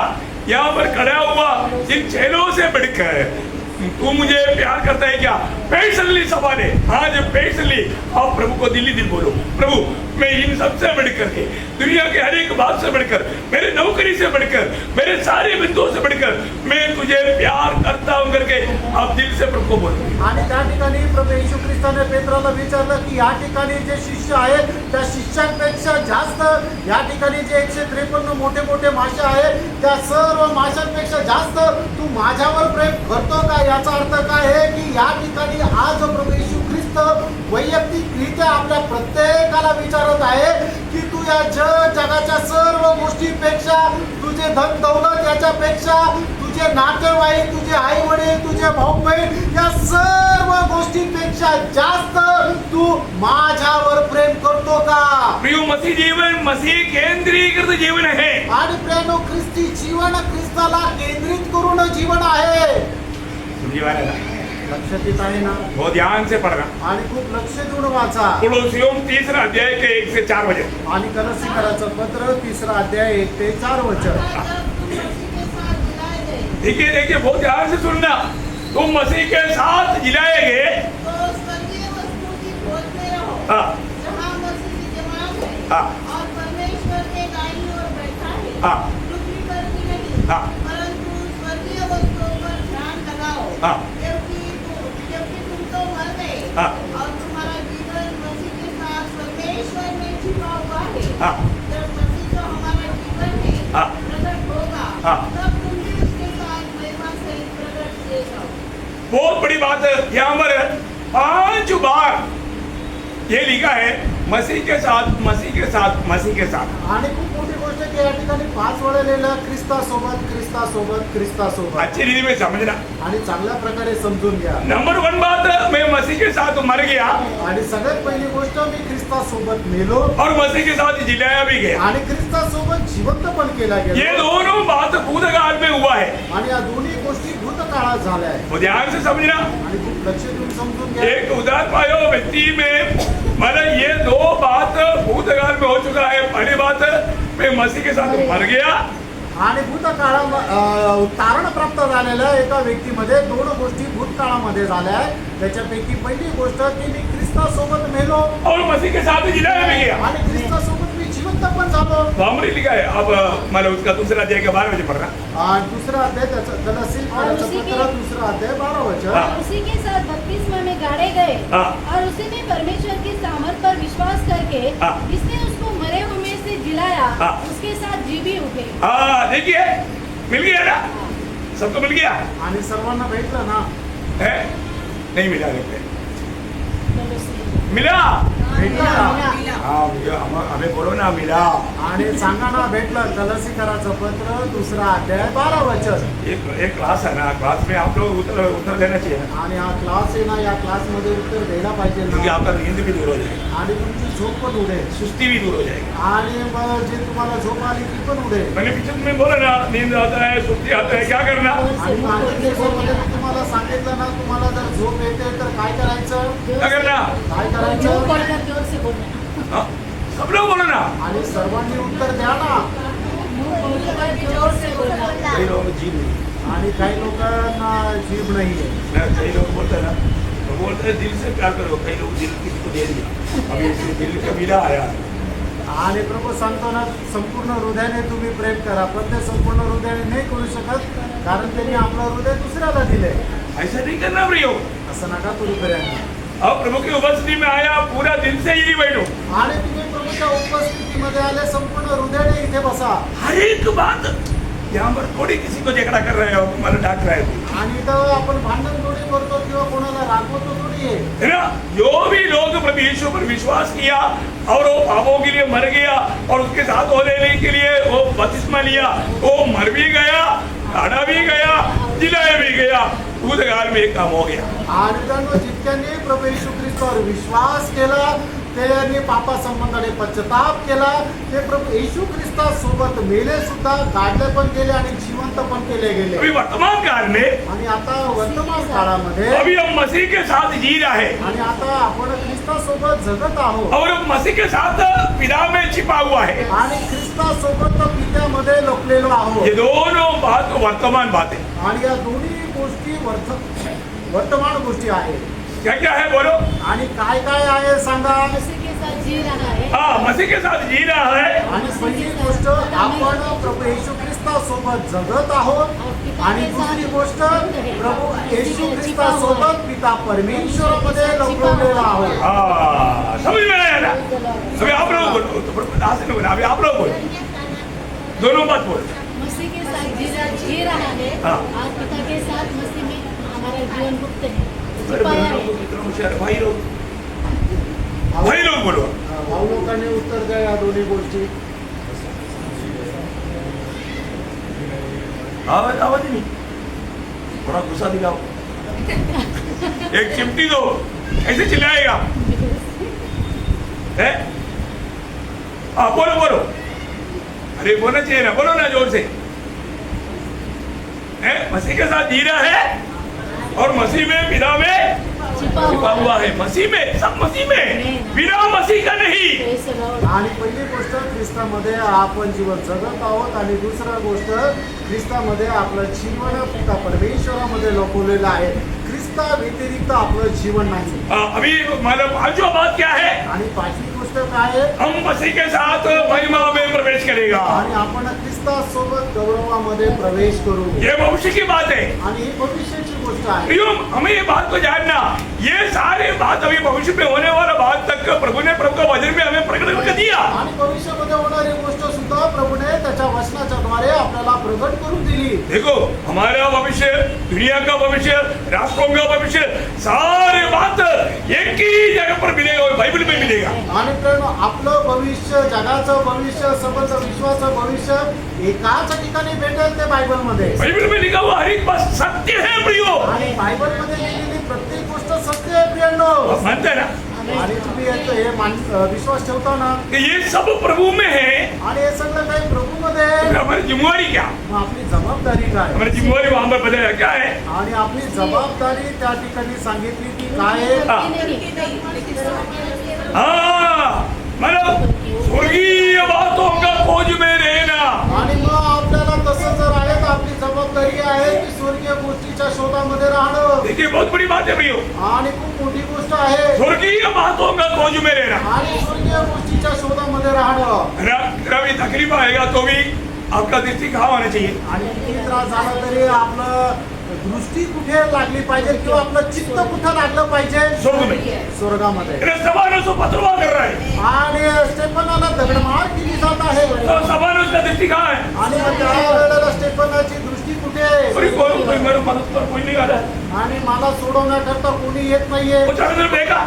यहाँ पर खड़ा हुआ इन 6 से बढ़कर तू मुझे प्यार करता है क्या? पेशली सवाल है आज, पेशली आप प्रभु को दिल्ली दिल बोलो, प्रभु मैं इन सबसे बढ़कर के दुनिया के हर एक बात से बढ़कर, मेरे नौकरी से बढ़कर, मेरे सारे बिंदुओं से बढ़कर मैं तुझे प्यार करता हूं करके आप दिल से प्रभु को बोलो. आणि त्या ठिकाणी प्रभू येशू ख्रिस्ताने पेत्राला विचारलं की या ठिकाणी जे शिष्य आहेत त्या शिष्यांपेक्षा जास्त या ठिकाणी जे 153 मोठे मोठे मासे आहेत त्या सर्व माशांपेक्षा जास्त तू माझ्यावर प्रेम करतो का? याचा अर्थ काय आहे की या ठिकाणी आज प्रभू येशू ख्रिस्त वैयक्तिकरित्या आपल्या प्रत्येकाला विचारत आहे की तू या जगाच्या सर्व गोष्टींपेक्षा, तुझे धन दौलत याच्यापेक्षा, तुझे नातेवाईक, तुझे आई वडील, तुझे भाऊ बहीण या सर्व गोष्टींपेक्षा जास्त तू माझ्यावर प्रेम करतो का? प्रिय मसीह जीवन मसीह केंद्रीकृत जीवन है. आणि प्रियानो, ख्रिस्ती जीवन ख्रिस्ताला केंद्रित करून जीवन आहे. जीवन लक्षात येत आहे ना? बहुत ध्यान से पढ़ना. आणि खूप लक्ष देऊन वाचा. कोलोसियों 3 अध्याय के 1 से 4 वचन. आणि कलसीकराचं पत्र 3 अध्याय 1 ते 4 वचन. देखिए देखिए बहुत ध्यान से सुनना. तुम मसीह के साथ जिलाए गए. तो स्वर्गीय वस्तु की खोज में रहो, हाँ. जहाँ मसीह विद्यमान है हाँ. और परमेश्वर के दाईं ओर बैठा है. हाँ. पृथ्वी पर की नहीं, हाँ. परंतु स्वर्गीय वस्तुओं पर ध्यान लगाओ. हाँ. क्योंकि तुम तो मर गए हाँ. और तुम्हारा जीवन मसीह के साथ परमेश्वर में छिपा हुआ है. हाँ. जब मसीह जो हमारा जीवन है हाँ. प्रकट होगा, हाँ. तब तुम भी उसके साथ महिमा सहित प्रकट किए जाओ. बहुत बड़ी बात है. यहाँ पर 5 बार ये लिखा है मसीह के साथ, मसीह के साथ, मसीह के साथ. आणि खूप मोठी गोष्ट की या ठिकाणी 5 वेळा लिहिलं ख्रिस्तासोबत, ख्रिस्तासोबत, ख्रिस्तासोबत. अच्छी रीति में समझना. आणि चांगल्या प्रकारे समजून घ्या. नंबर 1 बात, मैं मसीह के साथ मर गया आणि सगळ्यात पहिली गोष्ट, मी ख्रिस्तासोबत मेलो और मसीह के साथ जिलाया भी गया. आणि ख्रिस्तासोबत जिवंत पण केला ये गेला. दोनों बात भूतकाल में हुआ है. आणि या दोन्ही गोष्टी भूतकाळात झाल्या आहेत. वो ध्यान से समझना. आणि खूप लक्ष देऊन समजून घ्या. एक उदार पायो व्यक्ति में मतलब ये 2 बात भूतकाल में हो चुका है. पहली बात, मैं मसीह के साथ मर गया. आणि भूतकाळा तारण प्राप्त झालेल्या एका व्यक्तीमध्ये 2 गोष्टी भूतकाळामध्ये झाल्या आहेत. त्याच्यापैकी पहिली गोष्ट की मी ख्रिस्तासोबत मेलो और मसीह के साथ जिलाया भी गया. आणि ख्रिस्तासोबत मी जिवंत पण झालो. हमने लिखा है. अब मतलब उसका दूसरा अध्याय के 12 वचन पढ़ना. आणि दुसरा अध्याय त्याचं कलसीकराचं पत्र 2 अध्याय 12 वचन. हाँ. उसी के साथ बपतिस्मा में गाड़े गए हाँ. और उसी में परमेश्वर की सामर्थ पर विश्वास करके हाँ. जिसने उसको मरे हुए में से जिलाया, हाँ. उसके साथ जी भी उठे. हाँ देखिए, मिल गया ना, सबको मिल गया आणि सर्वांना भेटलं ना. है. नहीं मिला रुपये कलोसी। मिला भेटलं का? मिला. हाँ हमें बोलो ना मिला. आणि सांगा ना भेटलं कलसीकराचं पत्र 2 अध्याय 12 वचन. एक क्लास है ना, क्लास में आप लोग उत्तर देना चाहिए ना, आणि हा क्लास आहे ना, या क्लासमध्ये उत्तर द्यायला पाहिजे क्योंकि ना. आपका नींद भी दूर हो जाएगी, आणि तुमची झोप पण उडेल सुस्ती भी दूर हो जाएगी. आणि मग जे तुम्हाला झोप आली ती पण उडेल. मैंने पीछे तुम्हें बोला ना, नींद आता है, सुस्ती आता है, क्या करना? आणि मागील दिवसामध्ये मी तुम्हाला सांगितलं ना, तुम्हाला जर झोप येते तर काय करायचं, क्या करना? काय मुंह करायचं. खोलकर जोर से बोलना। हाँ? सब लोग बोलो ना. आणि सर्वांनी उत्तर द्या ना. मुंह खोलकर जोर से बोलना। कई लोग जीव नहीं, आणि काही लोकांना जीभ नाहीये. कई लोग बोलते हैं ना, तो बोलते हैं दिल से प्यार करो, कई लोग दिल किसी को दे दिया, अभी इसमें दिल का मिला आया. आणि प्रभू सांगतो ना, संपूर्ण हृदयाने तुम्ही प्रेम करा, पण ते संपूर्ण हृदयाने नाही करू शकत, कारण त्यांनी आपलं हृदय दुसऱ्याला दिले. ऐसा नहीं करना प्रियो. असं नका करू पर्यंत. अब प्रभु की उपस्थिति में आया, पूरा दिन से ही नहीं बैठो. आणि तुम्ही प्रभूच्या उपस्थितीमध्ये आले, संपूर्ण हृदयाने इथे बसा. हर एक बात यहाँ पर थोड़ी किसी को झगड़ा कर रहे हो, मतलब डांट रहे हो, आणि इथं आपण भांडण थोडी करतो किंवा कोणाला रागवतो थोडी आहे. है ना. जो भी लोग प्रभु यीशु पर विश्वास किया और वो पापों के लिए मर गया और उसके साथ हो लेने के लिए वो बपतिस्मा लिया, वो मर भी गया, काढ़ा भी गया, जिलाया भी गया, भूतकाल में एक काम हो गया. आणि त्यांना जितक्यांनी प्रभू येशू ख्रिस्तावर विश्वास केला, त्यांनी पापासंबंधाने पश्चाताप केला, ते प्रभू येशू ख्रिस्तासोबत मेले सुद्धा, काढले पण गेले आणि जिवंत पण केले गेले. अभी वर्तमान काल में आणि आता वर्तमान काळामध्ये अभी हम मसीह के साथ जी रहे हैं आणि आता आपण ख्रिस्तासोबत जगत आहोत और मसीह के साथ पिता में छिपा हुआ है. आणि ख्रिस्तासोबत पित्यामध्ये लपलेलो आहोत. ये दोनों बात वर्तमान बात है. आणि या दोन्ही गोष्टी वर्तमान गोष्टी आहेत. क्या क्या है बोलो. आणि काय काय आहे सांगा. मसीह के साथ जी रहा है। हाँ, मसीह के साथ जी रहा है. आणि पहिली गोष्ट, आपण प्रभू येशू ख्रिस्तासोबत जगत आहोत. आणि दुसरी गोष्ट, प्रभु येशू ख्रिस्तासोबत पिता परमेश्वरामध्ये लपलेलो आहोत. हाँ, समझ में आया ना. अभी आप लोग बोलो, तो प्रभु से बोलो, अभी आप लोग बोलो, दोनों बात बोलो. मसीह के साथ जी रहा है। हाँ। आज पिता के साथ मसीह में हमारा जीवन गुप्त है, अरे छिपाया है। कितना होशियार भाई लोग बोलो. भाऊ लोकांनी उत्तर द्या या दोन्ही गोष्टी. आवाज आवाज नहीं, थोड़ा गुस्सा दिखाओ. एक चिमटी दो, ऐसे चिल्लाएगा. है? हाँ बोलो बोलो. अरे बोलना चाहिए ना, बोलो ना जोर से. है? मसीह के साथ जी रहा है और मसीह में पिता में छिपा हुआ है. मसीह में, सब मसीह में, बिना मसीह का नहीं. Praise the Lord। आणि पहिली गोष्ट, ख्रिस्तामध्ये आपण जीवन जगत आहोत. आणि दुसरा गोष्ट, ख्रिस्तामध्ये आपलं जीवन पिता परमेश्वरामध्ये लपवलेलं आहे. ख्रिस्ता व्यतिरिक्त आपलं जीवन नाही. अभी मतलब पांचवा बात क्या है? आणि पाचवी गोष्ट काय आहे, हम मसीह के साथ महिमा में प्रवेश करेगा. आणि आपण ख्रिस्तासोबत गौरवामध्ये प्रवेश करू. ये भविष्य की बात है. आणि ही भविष्याची गोष्ट आहे. प्रियो, हमें ये बात को जानना, ये सारी बात अभी भविष्य में होने वाला बात तक प्रभु ने प्रभु का वचन में हमें प्रकट करके दिया. आणि भविष्यामध्ये होणारी गोष्ट सुद्धा प्रभूने त्याच्या वचनाच्या द्वारे आपल्याला प्रगट करून दिली. देखो, हमारा भविष्य, दुनिया का भविष्य, राष्ट्रों का भविष्य, सारे बात एक ही जगह पर मिलेगा, बाइबल में मिलेगा. आणि आपलं भविष्य, जगाचं भविष्य, सबंध विश्वाचं भविष्य एकाच ठिकाणी भेटेल, ते बायबलमध्ये. बाइबल में लिखा हुआ हर एक बात सत्य है प्रियो. आणि बायबलमध्ये लिहिलेली प्रत्येक गोष्ट सत्य आहे प्रियांनो. आप मानते हैं ना आणि तुम्ही विश्वास ठेवता ना, कि ये सब प्रभु में है. आणि हे सगळं काही प्रभूमध्ये आहे. फिर हमारी जिम्मेवारी क्या? मग आपली जबाबदारी काय. हमारी जिम्मेवारी वहां पर बताया क्या है? आणि आपली जबाबदारी त्या ठिकाणी सांगितली ती काय आहे. हाँ, मतलब स्वर्गीय बातों का खोज में रहना. आणि मग आपल्याला तसं जर आहे तर आपली जबाबदारी आहे की स्वर्गीय गोष्टीच्या शोधामध्ये राहणं. देखिए, बहुत बड़ी बात है प्रियो. आणि खूप मोठी गोष्ट आहे. स्वर्गीय बातों का खोज में रहना. आणि स्वर्गीय गोष्टीच्या शोधामध्ये राहणं. जरा भी तकलीफ आएगा तो भी आपका दृष्टि कहाँ होना चाहिए? आणि किती त्रास झाला तरी आपलं दृष्टी कुठे लागली पाहिजे किंवा आपलं चित्त कुठे लागलं पाहिजे. स्वर्ग में. स्वर्गामध्ये. सबानुस को पत्रवा कर रहा है. आणि स्टेफनाला दगडमार केली जात आहे. तो सबानुस का दृष्टि कहाँ है? आणि मग त्या वेळेला स्टेफनाची दृष्टी कुठे आहे. कोई मेरे मदद पर कोई नहीं आ रहा है. आणि मला सोडवण्याकरता कोणी येत नाहीये. वो चारों तरफ देखा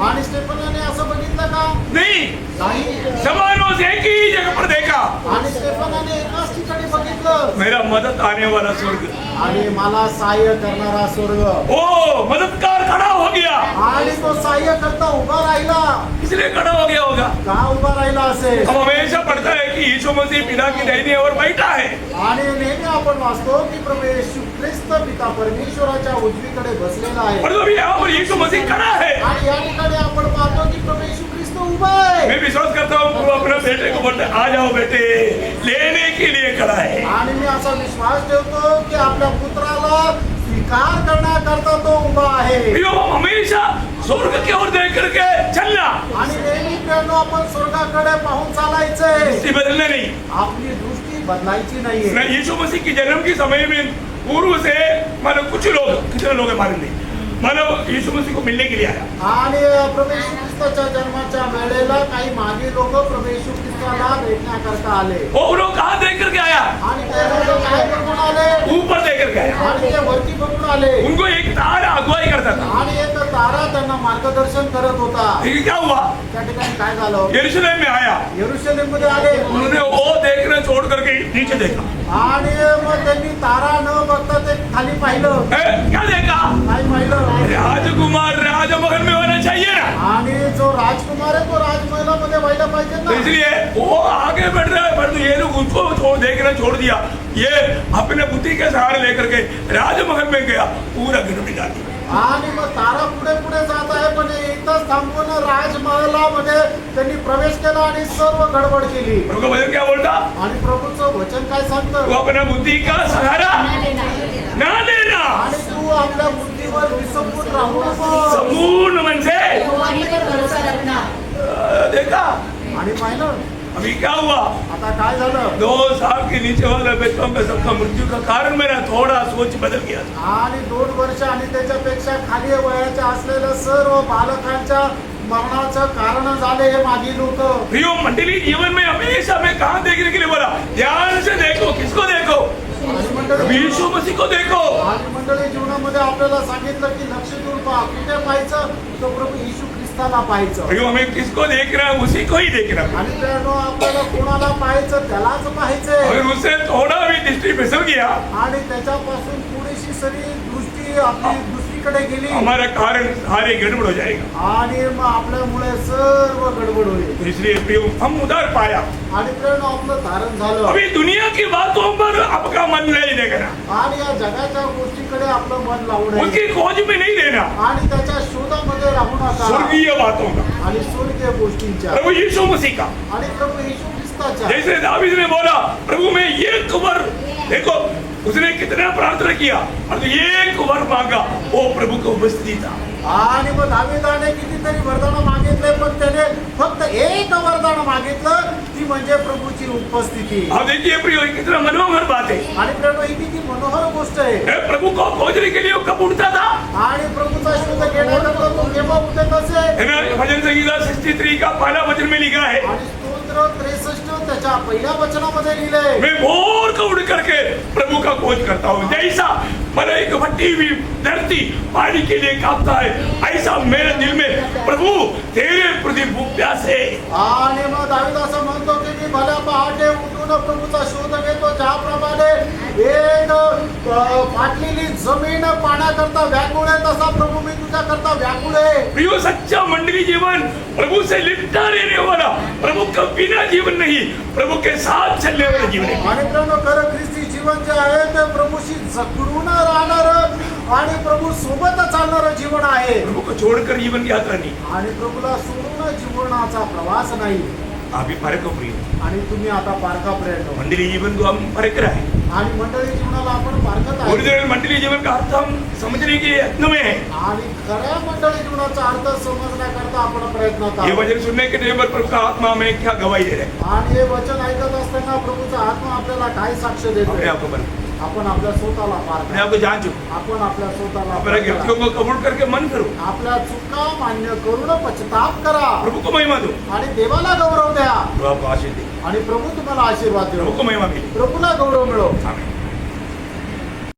आणि स्टेफनाने असं बघितलं का? नहीं, नाही. समानों से एक ही जगह पर देखा, आणि स्टेफनाने एकाच ठिकाणी बघितलं. मेरा मदद आने वाला स्वर्ग, आणि मला सहाय्य करणारा स्वर्ग. ओ मददगार खड़ा हो गया. आणि तो सहाय्य करता उभा राहिला. इसलिए खड़ा हो गया होगा. का उभा राहिला असेल? हम हमेशा पढ़ता है कि यीशु मसीह पिता की दाहिनी ओर बैठा है. आणि नेहमी आपण वाचतो की प्रभू येशू ख्रिस्त पिता परमेश्वराच्या उजवीकडे बसलेला आहे. और अभी यहाँ पर यीशु मसीह खड़ा है. आणि या ठिकाणी आपण पाहतो की प्रभू येशू ख्रिस्त उभा आहे. मैं विश्वास करता हूँ प्रभु अपने बेटे को बोलते आ जाओ बेटे, लेने के लिए खड़ा है. आणि मी असा विश्वास ठेवतो की आपल्या पुत्राला स्वीकार करण्याकरता तो उभा आहे. प्रियो, हम हमेशा स्वर्ग की ओर देख करके चलना, आणि नेहमी प्रेरणो आपण स्वर्गाकडे पाहून चालायचंय. दृष्टि बदलना नहीं. आपली दृष्टी बदलायची नाहीये. मैं यीशु मसीह की जन्म के समय में पूर्व से मानो कुछ लोग, कितने लोग मालूम नहीं, मानो यीशु मसीह को मिलने के लिए आया. आणि प्रभू येशू ख्रिस्ताच्या जन्माच्या वेळेला काही मागे लोक प्रभू येशू ख्रिस्ताला भेटण्याकरता आले. वो लोग कहाँ देख करके आया? आणि ते लोक काय बघून आले? ऊपर देख करके आया. आणि ते वरती बघून आले. उनको एक तारा अगुवाई करता था. आणि एक तारा त्यांना मार्गदर्शन करत होता. लेकिन क्या हुआ? त्या ठिकाणी काय झालं? यरूशलेम में आया, यरूशलेम मध्ये आले. उन्होंने वो देखना छोड़ करके नीचे देखा. आणि मग त्यांनी तारा न बघता ते खाली पाहिलं. क्या देखा? काय पाहिलं? राजकुमार राजमहल में होना चाहिए ना. आणि जो राजकुमार आहे तो राजमहलामध्ये व्हायला पाहिजे तो ना. इसलिए वो आगे बढ़ रहा है, पर ये लोग उसको देखना छोड़ दिया. ये अपने बुद्धि के सहारे लेकर के राजमहल में गया, पूरा घर में डाल दिया. आणि मग तारा पुढे पुढे जात आहे पण इथंच थांबून राजमहलामध्ये त्यांनी प्रवेश केला आणि सर्व गडबड केली. प्रभु का वचन क्या बोलता? आणि प्रभूचं वचन काय वो सांगतं? अपना बुद्धि का सहारा ना लेना, आणि तू आपल्या बुद्धीवर विसंबून राहू नको. संपूर्ण मन से तुम्हारी पर भरोसा रखना. देखा. आणि पाहिलं अभी क्या हुआ? आता काय झालं? 2 साल के नीचे वाले बच्चों में सबका मृत्यु का कारण मेरा थोड़ा सोच बदल गया. आणि 2 वर्ष आणि त्याच्यापेक्षा खाली वयाच्या असलेल्या सर्व बालकांच्या मरणाचं कारण झाले हे मागी लोक. प्रियो मंडली, जीवन में हमेशा मैं कहाँ देखने के लिए बोला, ध्यान से देखो. किसको देखो? आणि मंडळी यीशु मसीह को देखो. आणि मंडळी जीवनामध्ये आपल्याला सांगितलं की लक्ष देऊन पहा. कुठे पाहायचं? तो प्रभू येशू ख्रिस्ताला पाहायचं. प्रियो, हमें किसको देखना है? उसी को ही देखना है. आणि त्यानं आपल्याला कोणाला पाहायचं? त्यालाच पाहायचंय. अगर उससे थोड़ा भी दृष्टि फिसल गया, आणि त्याच्यापासून थोडीशी सरी दृष्टी आपली दुसरीकडे गेली हमारा कारण सारे गड़बड़ हो जाएगा. आणि मग आपल्यामुळे सर्व गडबड होईल. इसलिए प्रियो, हम उधर पाया. आणि प्रेरणा आपलं धारण झालं. अभी दुनिया की बातों पर आपका मन नहीं देखना, आणि या जगाच्या गोष्टीकडे आपलं मन लावू नये. उसकी खोज में नहीं लेना, आणि त्याच्या शोधामध्ये राहू नका. स्वर्गीय बातों का, आणि स्वर्गीय गोष्टींच्या प्रभु यीशु मसीह का. आणि प्रभू येशू ख्रिस्ताच्या. जैसे दावीद ने बोला, प्रभु में एक वर, देखो उसने कितना प्रार्थना किया और एक वर मांगा, वो प्रभु को उपस्थिति था. आणि मग दाविदाने कितीतरी वरदान मागितले पण त्याने फक्त एक वरदान मागितलं, ती म्हणजे प्रभूची उपस्थिती. अब देखिए प्रियो, ये कितना मनोहर बात है. आणि प्रेरणा ही किती मनोहर गोष्ट आहे. ए, प्रभु को खोजने के लिए वो कब उठता था? आणि प्रभूचा शोध घेण्याकरता तो केव्हा उठत असे? है ना, भजन संहिता 63 का पहला वचन में लिखा है, आणि स्तोत्र 63 त्याच्या पहिल्या वचनामध्ये लिहिलंय. मैं भोर को उठ करके प्रभु का खोज करता हूँ. जैसा मैंने एक भट्टी हुई धरती पानी के लिए कांपता है, ऐसा मेरे दिल में प्रभु तेरे प्रति भूख प्यास है. आणि मग दावीद असं म्हणतो की मी भल्या पहाटे उठून प्रभूचा शोध घेतो, ज्याप्रमाणे एक फाटलेली जमीन पाण्याकरता व्याकुळ आहे, तसा प्रभू मी तुझ्याकरता व्याकुळ आहे. प्रियो, सच्चा मंडली जीवन प्रभु से लिपटा रहने वाला, प्रभु का बिना जीवन नहीं, प्रभु के साथ चलने वाला जीवन है. आणि प्रभू खरं ख्रिस्ती जीवन जे आहे ते प्रभूशी जखडून राहणार आणि प्रभू सोबत चालणारं जीवन आहे. प्रभु को छोड़कर जीवन की यात्रा नहीं. आणि प्रभूला सोडून जीवनाचा प्रवास नाही. आप ही फर्क हो प्रिय. आणि तुम्ही आता पारखा प्रयत्न. मंडली जीवन को हम फर्क रहे. आणि मंडळी जीवनाला आपण पारखत आहे. ओरिजिनल मंडली जीवन का अर्थ हम समझने के यत्न में है. आणि खऱ्या मंडळी जीवनाचा अर्थ समजण्याकरता आपण प्रयत्नात ये आहोत. वचन सुनने के टाइम पर प्रभु का आत्मा हमें क्या गवाही दे रहा है? आणि हे वचन ऐकत असताना प्रभूचा आत्मा आपल्याला काय साक्ष देतो? अपने आप को बन, आपण आपल्या स्वतःला अपने पारखा. आप को जान चुको, आपण आपल्या स्वतःला अपने पारखा. गलतियों को कबूल करके मन करो, आपल्या चुका मान्य करून पश्चाताप करा प्रभु को महिमा दो, आणि देवाला गौरव द्या. प्रभु आपको आशीष दे, आणि प्रभू तुम्हाला आशीर्वाद प्रभु देतो. को महिमा मिले. प्रभूला गौरव मिळो. आमीन.